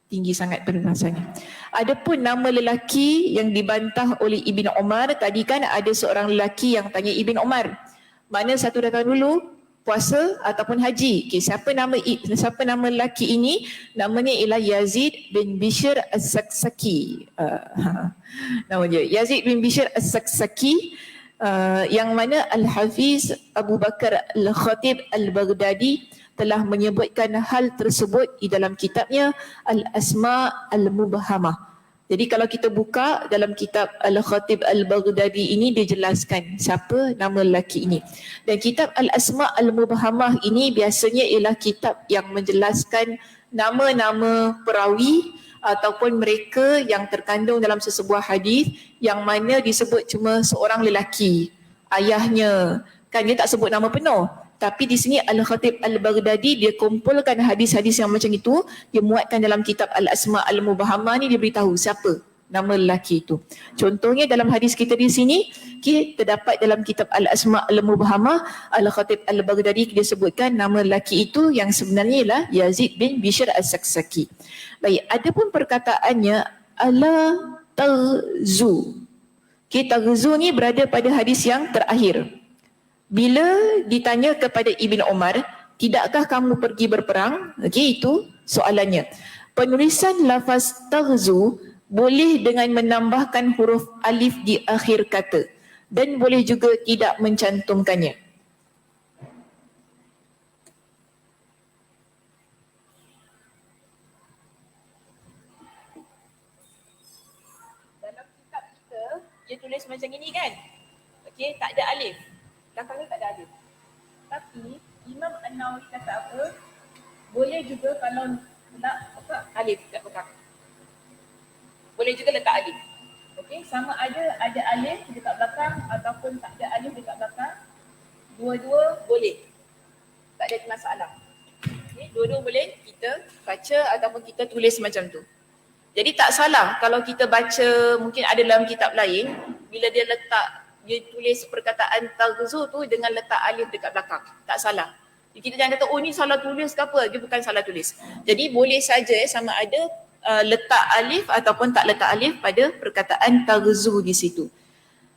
Tinggi sangat permasanya. Adapun nama lelaki yang dibantah oleh Ibn Umar, tadi kan ada seorang lelaki yang tanya Ibn Umar, mana satu datang dulu, puasa ataupun haji? Okay, siapa nama lelaki ini? Namanya ialah Yazid bin Bishr As-Saksaki. Nama dia Yazid bin Bishr As-Saksaki, yang mana Al-Hafiz Abu Bakar Al-Khatib Al-Baghdadi telah menyebutkan hal tersebut di dalam kitabnya Al-Asma' Al-Mubhamah. Jadi kalau kita buka dalam kitab Al-Khatib Al-Baghdadi ini, dijelaskan siapa nama lelaki ini. Dan kitab Al-Asma' Al-Mubhamah ini biasanya ialah kitab yang menjelaskan nama-nama perawi ataupun mereka yang terkandung dalam sesebuah hadis yang mana disebut cuma seorang lelaki, ayahnya. Kan dia tak sebut nama penuh. Tapi di sini Al-Khatib Al-Baghdadi dia kumpulkan hadis-hadis yang macam itu, dia muatkan dalam kitab Al-Asma' Al-Mubhamah ni, dia beritahu siapa nama lelaki itu. Contohnya dalam hadis kita di sini, kita dapat dalam kitab Al-Asma' Al-Mubhamah, Al-Khatib Al-Baghdadi dia sebutkan nama lelaki itu yang sebenarnya ialah Yazid bin Bishr As-Saksaki. Baik, adapun perkataannya ala taghzu. Okay, taghzu ni berada pada hadis yang terakhir. Bila ditanya kepada Ibn Umar, tidakkah kamu pergi berperang? Okey, itu soalannya. Penulisan lafaz taghzu boleh dengan menambahkan huruf alif di akhir kata dan boleh juga tidak mencantumkannya. Dalam kitab kita, dia tulis macam ini kan? Okey, tak ada alif. Belakangnya tak ada alif. Tapi Imam An-Nawawi kata apa? Boleh juga kalau nak alif kat belakang. Boleh juga letak alif. Okey, sama ada alif dekat belakang ataupun tak ada alif dekat belakang. Dua-dua boleh. Tak ada masalah. Okey, dua-dua boleh kita baca ataupun kita tulis macam tu. Jadi tak salah kalau kita baca, mungkin ada dalam kitab lain, bila dia letak dia tulis perkataan taghzu tu dengan letak alif dekat belakang. Tak salah. Kita jangan kata, oh ni salah tulis ke apa. Dia bukan salah tulis. Jadi boleh saja sama ada letak alif ataupun tak letak alif pada perkataan taghzu di situ.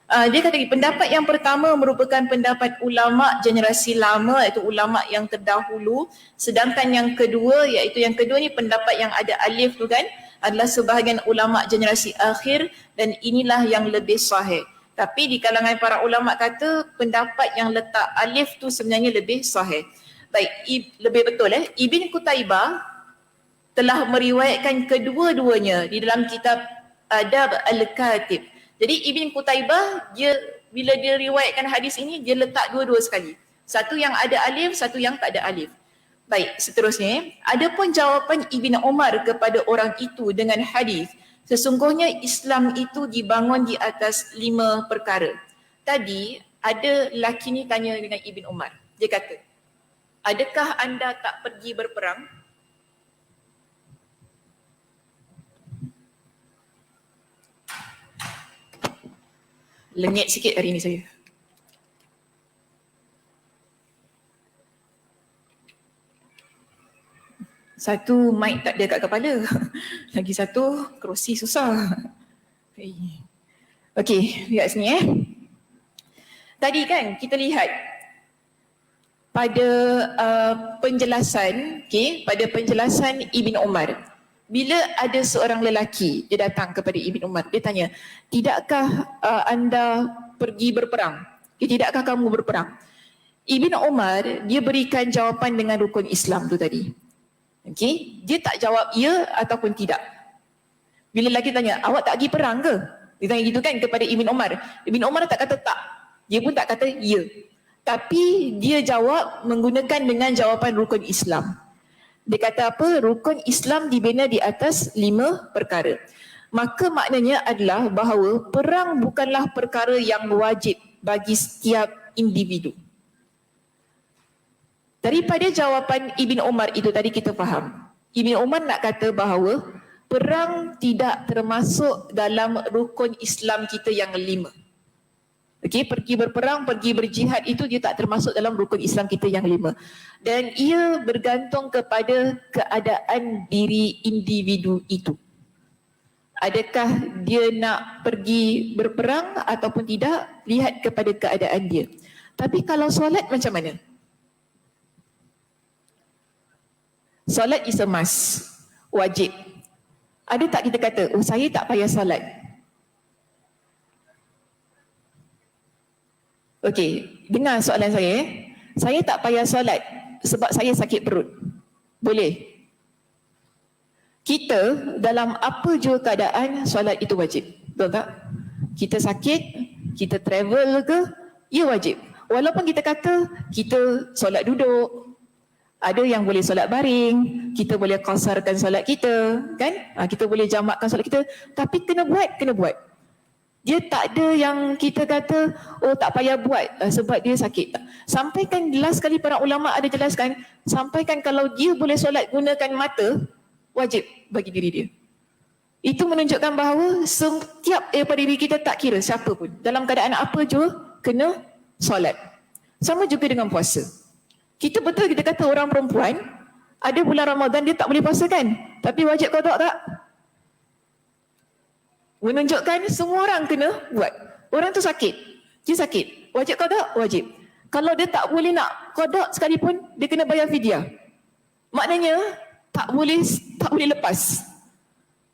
Dia kata pendapat yang pertama merupakan pendapat ulama generasi lama, iaitu ulama yang terdahulu, sedangkan yang kedua ni pendapat yang ada alif tu kan adalah sebahagian ulama generasi akhir, dan inilah yang lebih sahih. Tapi di kalangan para ulama kata pendapat yang letak alif tu sebenarnya lebih sahih. Baik, lebih betul Ibn Qutaibah telah meriwayatkan kedua-duanya di dalam kitab Adab Al-Katib. Jadi Ibn Qutaibah bila dia riwayatkan hadis ini, dia letak dua-dua sekali. Satu yang ada alif, satu yang tak ada alif. Baik, seterusnya, adapun jawapan Ibn Umar kepada orang itu dengan hadis, sesungguhnya Islam itu dibangun di atas 5 perkara. Tadi ada lelaki ni tanya dengan Ibn Umar. Dia kata, adakah anda tak pergi berperang? Lengit sikit hari ni saya. Satu mic tak ada kat kepala. Lagi satu kerusi susah. Okey, lihat sini Tadi kan kita lihat pada penjelasan, pada penjelasan Ibn Umar. Bila ada seorang lelaki, dia datang kepada Ibn Umar, dia tanya, tidakkah anda pergi berperang? Tidakkah kamu berperang? Ibn Umar, dia berikan jawapan dengan rukun Islam tu tadi. Dia tak jawab ya ataupun tidak. Bila lelaki tanya, awak tak pergi perang ke? Dia tanya gitu kan kepada Ibn Umar. Ibn Umar tak kata tak. Dia pun tak kata ya. Tapi dia jawab menggunakan dengan jawapan rukun Islam. Dia kata apa? Rukun Islam dibina di atas 5 perkara. Maka maknanya adalah bahawa perang bukanlah perkara yang wajib bagi setiap individu. Daripada jawapan Ibn Umar itu tadi kita faham. Ibn Umar nak kata bahawa perang tidak termasuk dalam rukun Islam kita yang 5. Pergi berperang, pergi berjihad itu dia tak termasuk dalam rukun Islam kita yang 5. Dan ia bergantung kepada keadaan diri individu itu. Adakah dia nak pergi berperang ataupun tidak, lihat kepada keadaan dia. Tapi kalau solat macam mana? Solat is a must, wajib. Ada tak kita kata, oh saya tak payah solat? Okey, dengar soalan saya. Saya tak payah solat sebab saya sakit perut. Boleh? Kita dalam apa jua keadaan solat itu wajib. Betul tak? Kita sakit, kita travel ke, ia wajib. Walaupun kita kata kita solat duduk, ada yang boleh solat baring, kita boleh qasarkan solat kita, kan? Kita boleh jamakkan solat kita, tapi kena buat. Dia tak ada yang kita kata, oh tak payah buat sebab dia sakit. Sampaikan jelas sekali para ulama ada jelaskan, sampaikan kalau dia boleh solat gunakan mata, wajib bagi diri dia. Itu menunjukkan bahawa setiap daripada diri kita tak kira siapa pun, dalam keadaan apa jua, kena solat. Sama juga dengan puasa. Kita betul kita kata orang perempuan, ada bulan Ramadan dia tak boleh puasa kan? Tapi wajib qada tak? Menunjukkan semua orang kena buat. Orang tu sakit, dia sakit, wajib qada? Wajib. Kalau dia tak boleh nak qada sekalipun, dia kena bayar fidyah. Maknanya tak boleh lepas.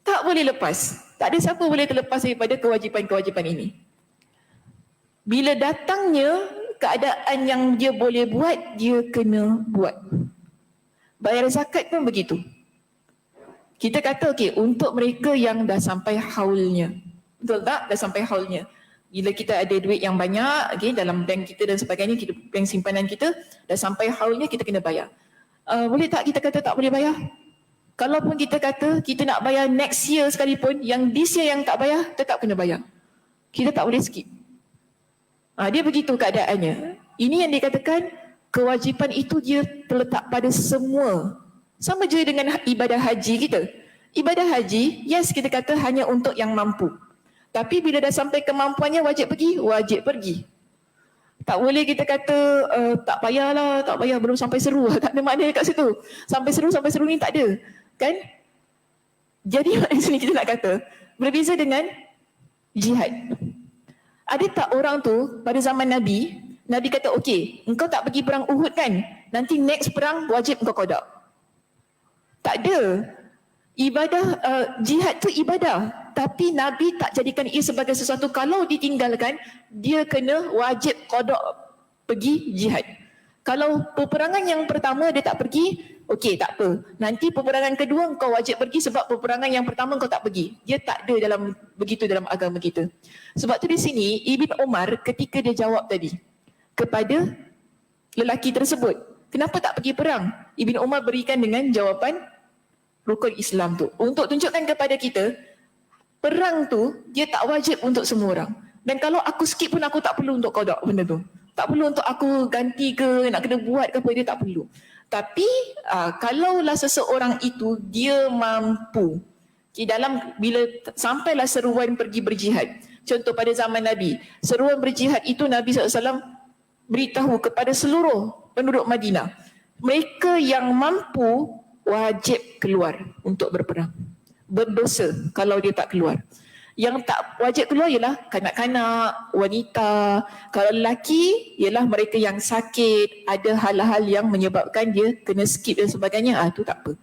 Tak boleh lepas. Tak ada siapa boleh terlepas daripada kewajipan-kewajipan ini. Bila datangnya keadaan yang dia boleh buat, dia kena buat. Bayar zakat pun begitu. Kita kata untuk mereka yang dah sampai haulnya. Betul tak? Dah sampai haulnya. Bila kita ada duit yang banyak dalam bank kita dan sebagainya, bank simpanan kita, dah sampai haulnya, kita kena bayar. Boleh tak kita kata tak boleh bayar? Kalaupun kita kata kita nak bayar next year sekalipun, yang this year yang tak bayar, tetap kena bayar. Kita tak boleh skip. Dia begitu keadaannya. Ini yang dikatakan kewajipan itu dia terletak pada semua. Sama je dengan ibadah haji kita. Ibadah haji, yes kita kata hanya untuk yang mampu. Tapi bila dah sampai kemampuannya wajib pergi. Tak boleh kita kata tak payahlah, tak payah, belum sampai seru. Tak ada makna kat situ. Sampai seru ni tak ada. Kan? Jadi di sini kita nak kata, berbeza dengan jihad. Ada tak orang tu pada zaman Nabi, Nabi kata okey, engkau tak pergi perang Uhud kan? Nanti next perang wajib engkau qada. Tak ada. Ibadah jihad tu ibadah, tapi Nabi tak jadikan ia sebagai sesuatu kalau ditinggalkan dia kena wajib qada pergi jihad. Kalau peperangan yang pertama dia tak pergi, okey tak apa. Nanti peperangan kedua kau wajib pergi sebab peperangan yang pertama kau tak pergi. Dia tak ada dalam begitu dalam agama kita. Sebab tu di sini Ibn Umar ketika dia jawab tadi kepada lelaki tersebut, kenapa tak pergi perang? Ibn Umar berikan dengan jawapan rukun Islam tu. Untuk tunjukkan kepada kita, perang tu dia tak wajib untuk semua orang. Dan kalau aku skip pun aku tak perlu untuk qada benda tu. Tak perlu untuk aku ganti ke, nak kena buat ke apa, dia tak perlu. Tapi kalaulah seseorang itu dia mampu, dalam bila sampailah seruan pergi berjihad. Contoh pada zaman Nabi, seruan berjihad itu Nabi SAW beritahu kepada seluruh penduduk Madinah. Mereka yang mampu wajib keluar untuk berperang. Berdosa kalau dia tak keluar. Yang tak wajib keluar ialah kanak-kanak, wanita. Kalau lelaki ialah mereka yang sakit, ada hal-hal yang menyebabkan dia kena skip dan sebagainya. Itu tak apa.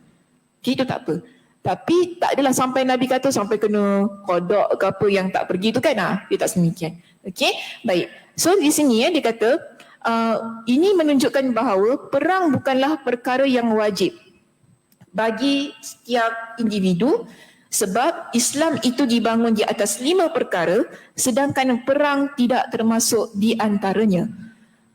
Itu tak apa. Tapi tak adalah sampai Nabi kata sampai kena qada ke apa yang tak pergi tu kan. Dia tak semikian. Okey, baik. So di sini dia kata ini menunjukkan bahawa perang bukanlah perkara yang wajib bagi setiap individu, sebab Islam itu dibangun di atas 5 perkara sedangkan perang tidak termasuk di antaranya.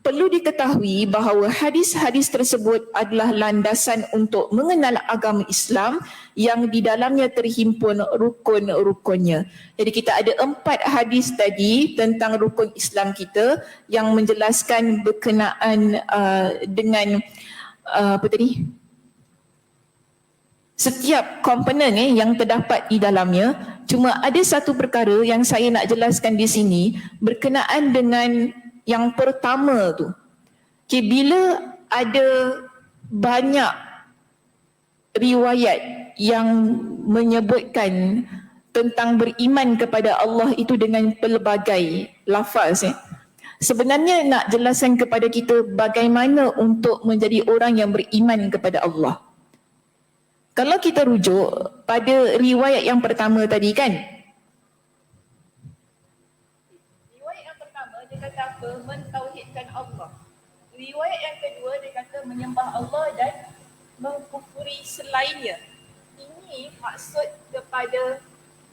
Perlu diketahui bahawa hadis-hadis tersebut adalah landasan untuk mengenal agama Islam yang di dalamnya terhimpun rukun-rukunnya. Jadi kita ada 4 hadis tadi tentang rukun Islam kita yang menjelaskan berkenaan dengan apa tadi? Setiap komponen yang terdapat di dalamnya. Cuma ada satu perkara yang saya nak jelaskan di sini berkenaan dengan yang pertama tu. Okay, bila ada banyak riwayat yang menyebutkan tentang beriman kepada Allah itu dengan pelbagai lafaz, sebenarnya nak jelaskan kepada kita bagaimana untuk menjadi orang yang beriman kepada Allah. Kalau kita rujuk pada riwayat yang pertama tadi kan, riwayat yang pertama dia kata apa? Mentauhidkan Allah. Riwayat yang kedua dia kata menyembah Allah dan mengkufuri selainnya. Ini maksud kepada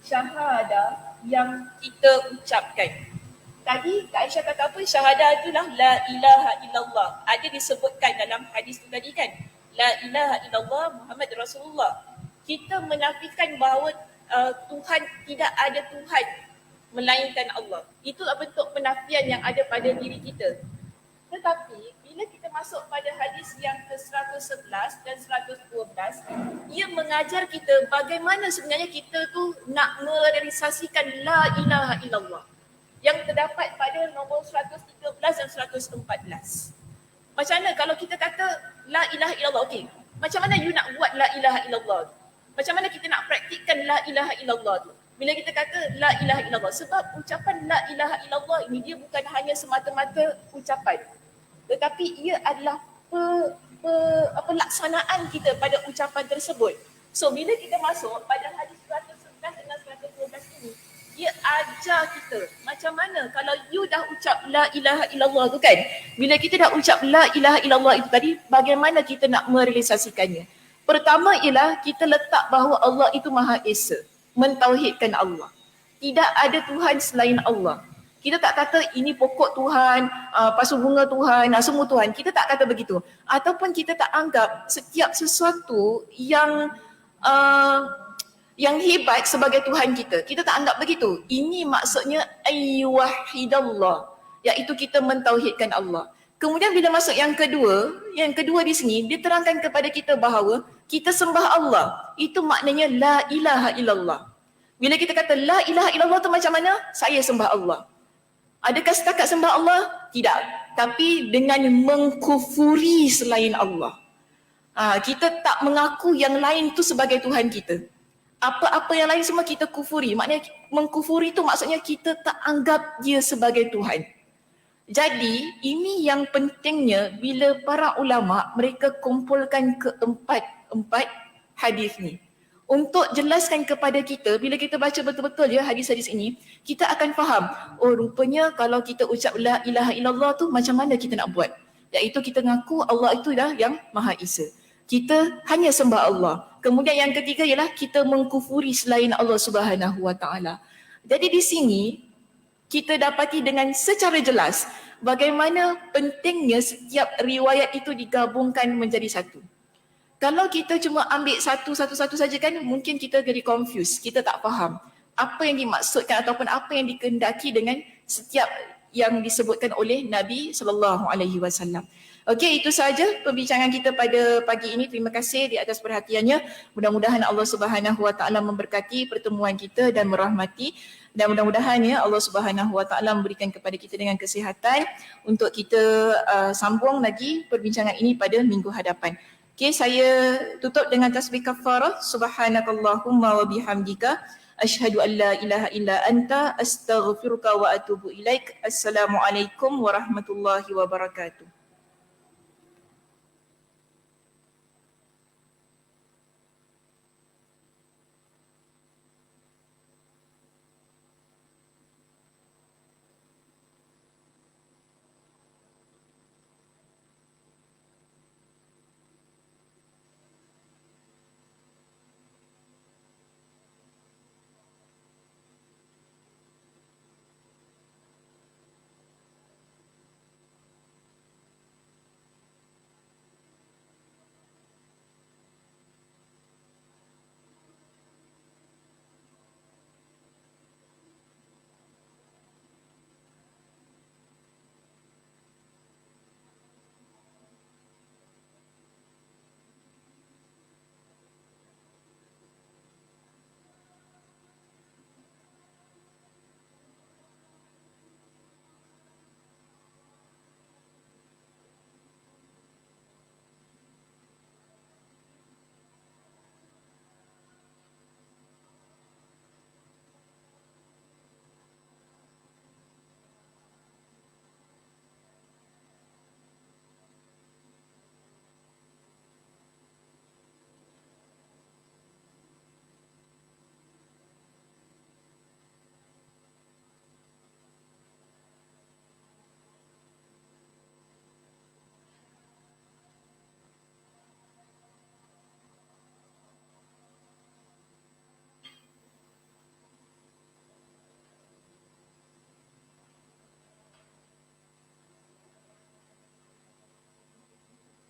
syahadah yang kita ucapkan. Tadi Kak Aisyah kata apa? Syahadah itulah la ilaha illallah. Ada disebutkan dalam hadis tu tadi kan? La ilaha illallah Muhammad Rasulullah. Kita menafikan bahawa Tuhan, tidak ada Tuhan melainkan Allah. Itulah bentuk penafian yang ada pada diri kita. Tetapi bila kita masuk pada hadis yang ke-111 dan 112, ia mengajar kita bagaimana sebenarnya kita tu nak merealisasikan la ilaha illallah yang terdapat pada nombor 113 dan 114. Macam mana kalau kita kata la ilaha illallah, okey. Macam mana you nak buat la ilaha illallah tu? Macam mana kita nak praktikkan la ilaha illallah tu? Bila kita kata la ilaha illallah, sebab ucapan la ilaha illallah ini dia bukan hanya semata-mata ucapan, tetapi ia adalah pelaksanaan kita pada ucapan tersebut. So bila kita masuk pada hadis 111 dengan 112 ini, dia ajar kita macam mana kalau you dah ucap la ilaha illallah tu kan. Bila kita dah ucap la ilaha illallah itu tadi, bagaimana kita nak merealisasikannya? Pertama ialah kita letak bahawa Allah itu Maha Esa. Mentauhidkan Allah. Tidak ada Tuhan selain Allah. Kita tak kata ini pokok Tuhan, pasu bunga Tuhan, semua Tuhan. Kita tak kata begitu. Ataupun kita tak anggap setiap sesuatu yang hebat sebagai Tuhan kita. Kita tak anggap begitu. Ini maksudnya ayyuwahidallah, iaitu kita mentauhidkan Allah. Kemudian bila masuk yang kedua di sini, dia terangkan kepada kita bahawa kita sembah Allah. Itu maknanya la ilaha illallah. Bila kita kata la ilaha illallah tu macam mana? Saya sembah Allah. Adakah setakat sembah Allah? Tidak. Tapi dengan mengkufuri selain Allah. Kita tak mengaku yang lain tu sebagai Tuhan kita. Apa-apa yang lain semua kita kufuri. Maknanya mengkufuri tu maksudnya kita tak anggap dia sebagai Tuhan. Jadi ini yang pentingnya bila para ulama mereka kumpulkan keempat hadis ni. Untuk jelaskan kepada kita, bila kita baca betul-betul ya hadis-hadis ini, kita akan faham, oh rupanya kalau kita ucap la ilaha illallah tu macam mana kita nak buat. Iaitu kita ngaku Allah itu dah yang Maha Esa. Kita hanya sembah Allah. Kemudian yang ketiga ialah kita mengkufuri selain Allah Subhanahu Wa Taala. Jadi di sini kita dapati dengan secara jelas bagaimana pentingnya setiap riwayat itu digabungkan menjadi satu. Kalau kita cuma ambil satu-satu saja kan mungkin kita jadi confused, kita tak faham apa yang dimaksudkan ataupun apa yang dikehendaki dengan setiap yang disebutkan oleh Nabi sallallahu alaihi wasallam. Okey, itu sahaja perbincangan kita pada pagi ini. Terima kasih di atas perhatiannya. Mudah-mudahan Allah Subhanahu Wa Taala memberkati pertemuan kita dan merahmati, dan mudah-mudahan ya Allah Subhanahu Wa Taala memberikan kepada kita dengan kesihatan untuk kita sambung lagi perbincangan ini pada minggu hadapan. Okey, saya tutup dengan tasbih kafarah. Subhanakallahumma wa bihamdika asyhadu an la ilaha illa anta astaghfiruka wa atubu ilaik. Assalamualaikum warahmatullahi wabarakatuh.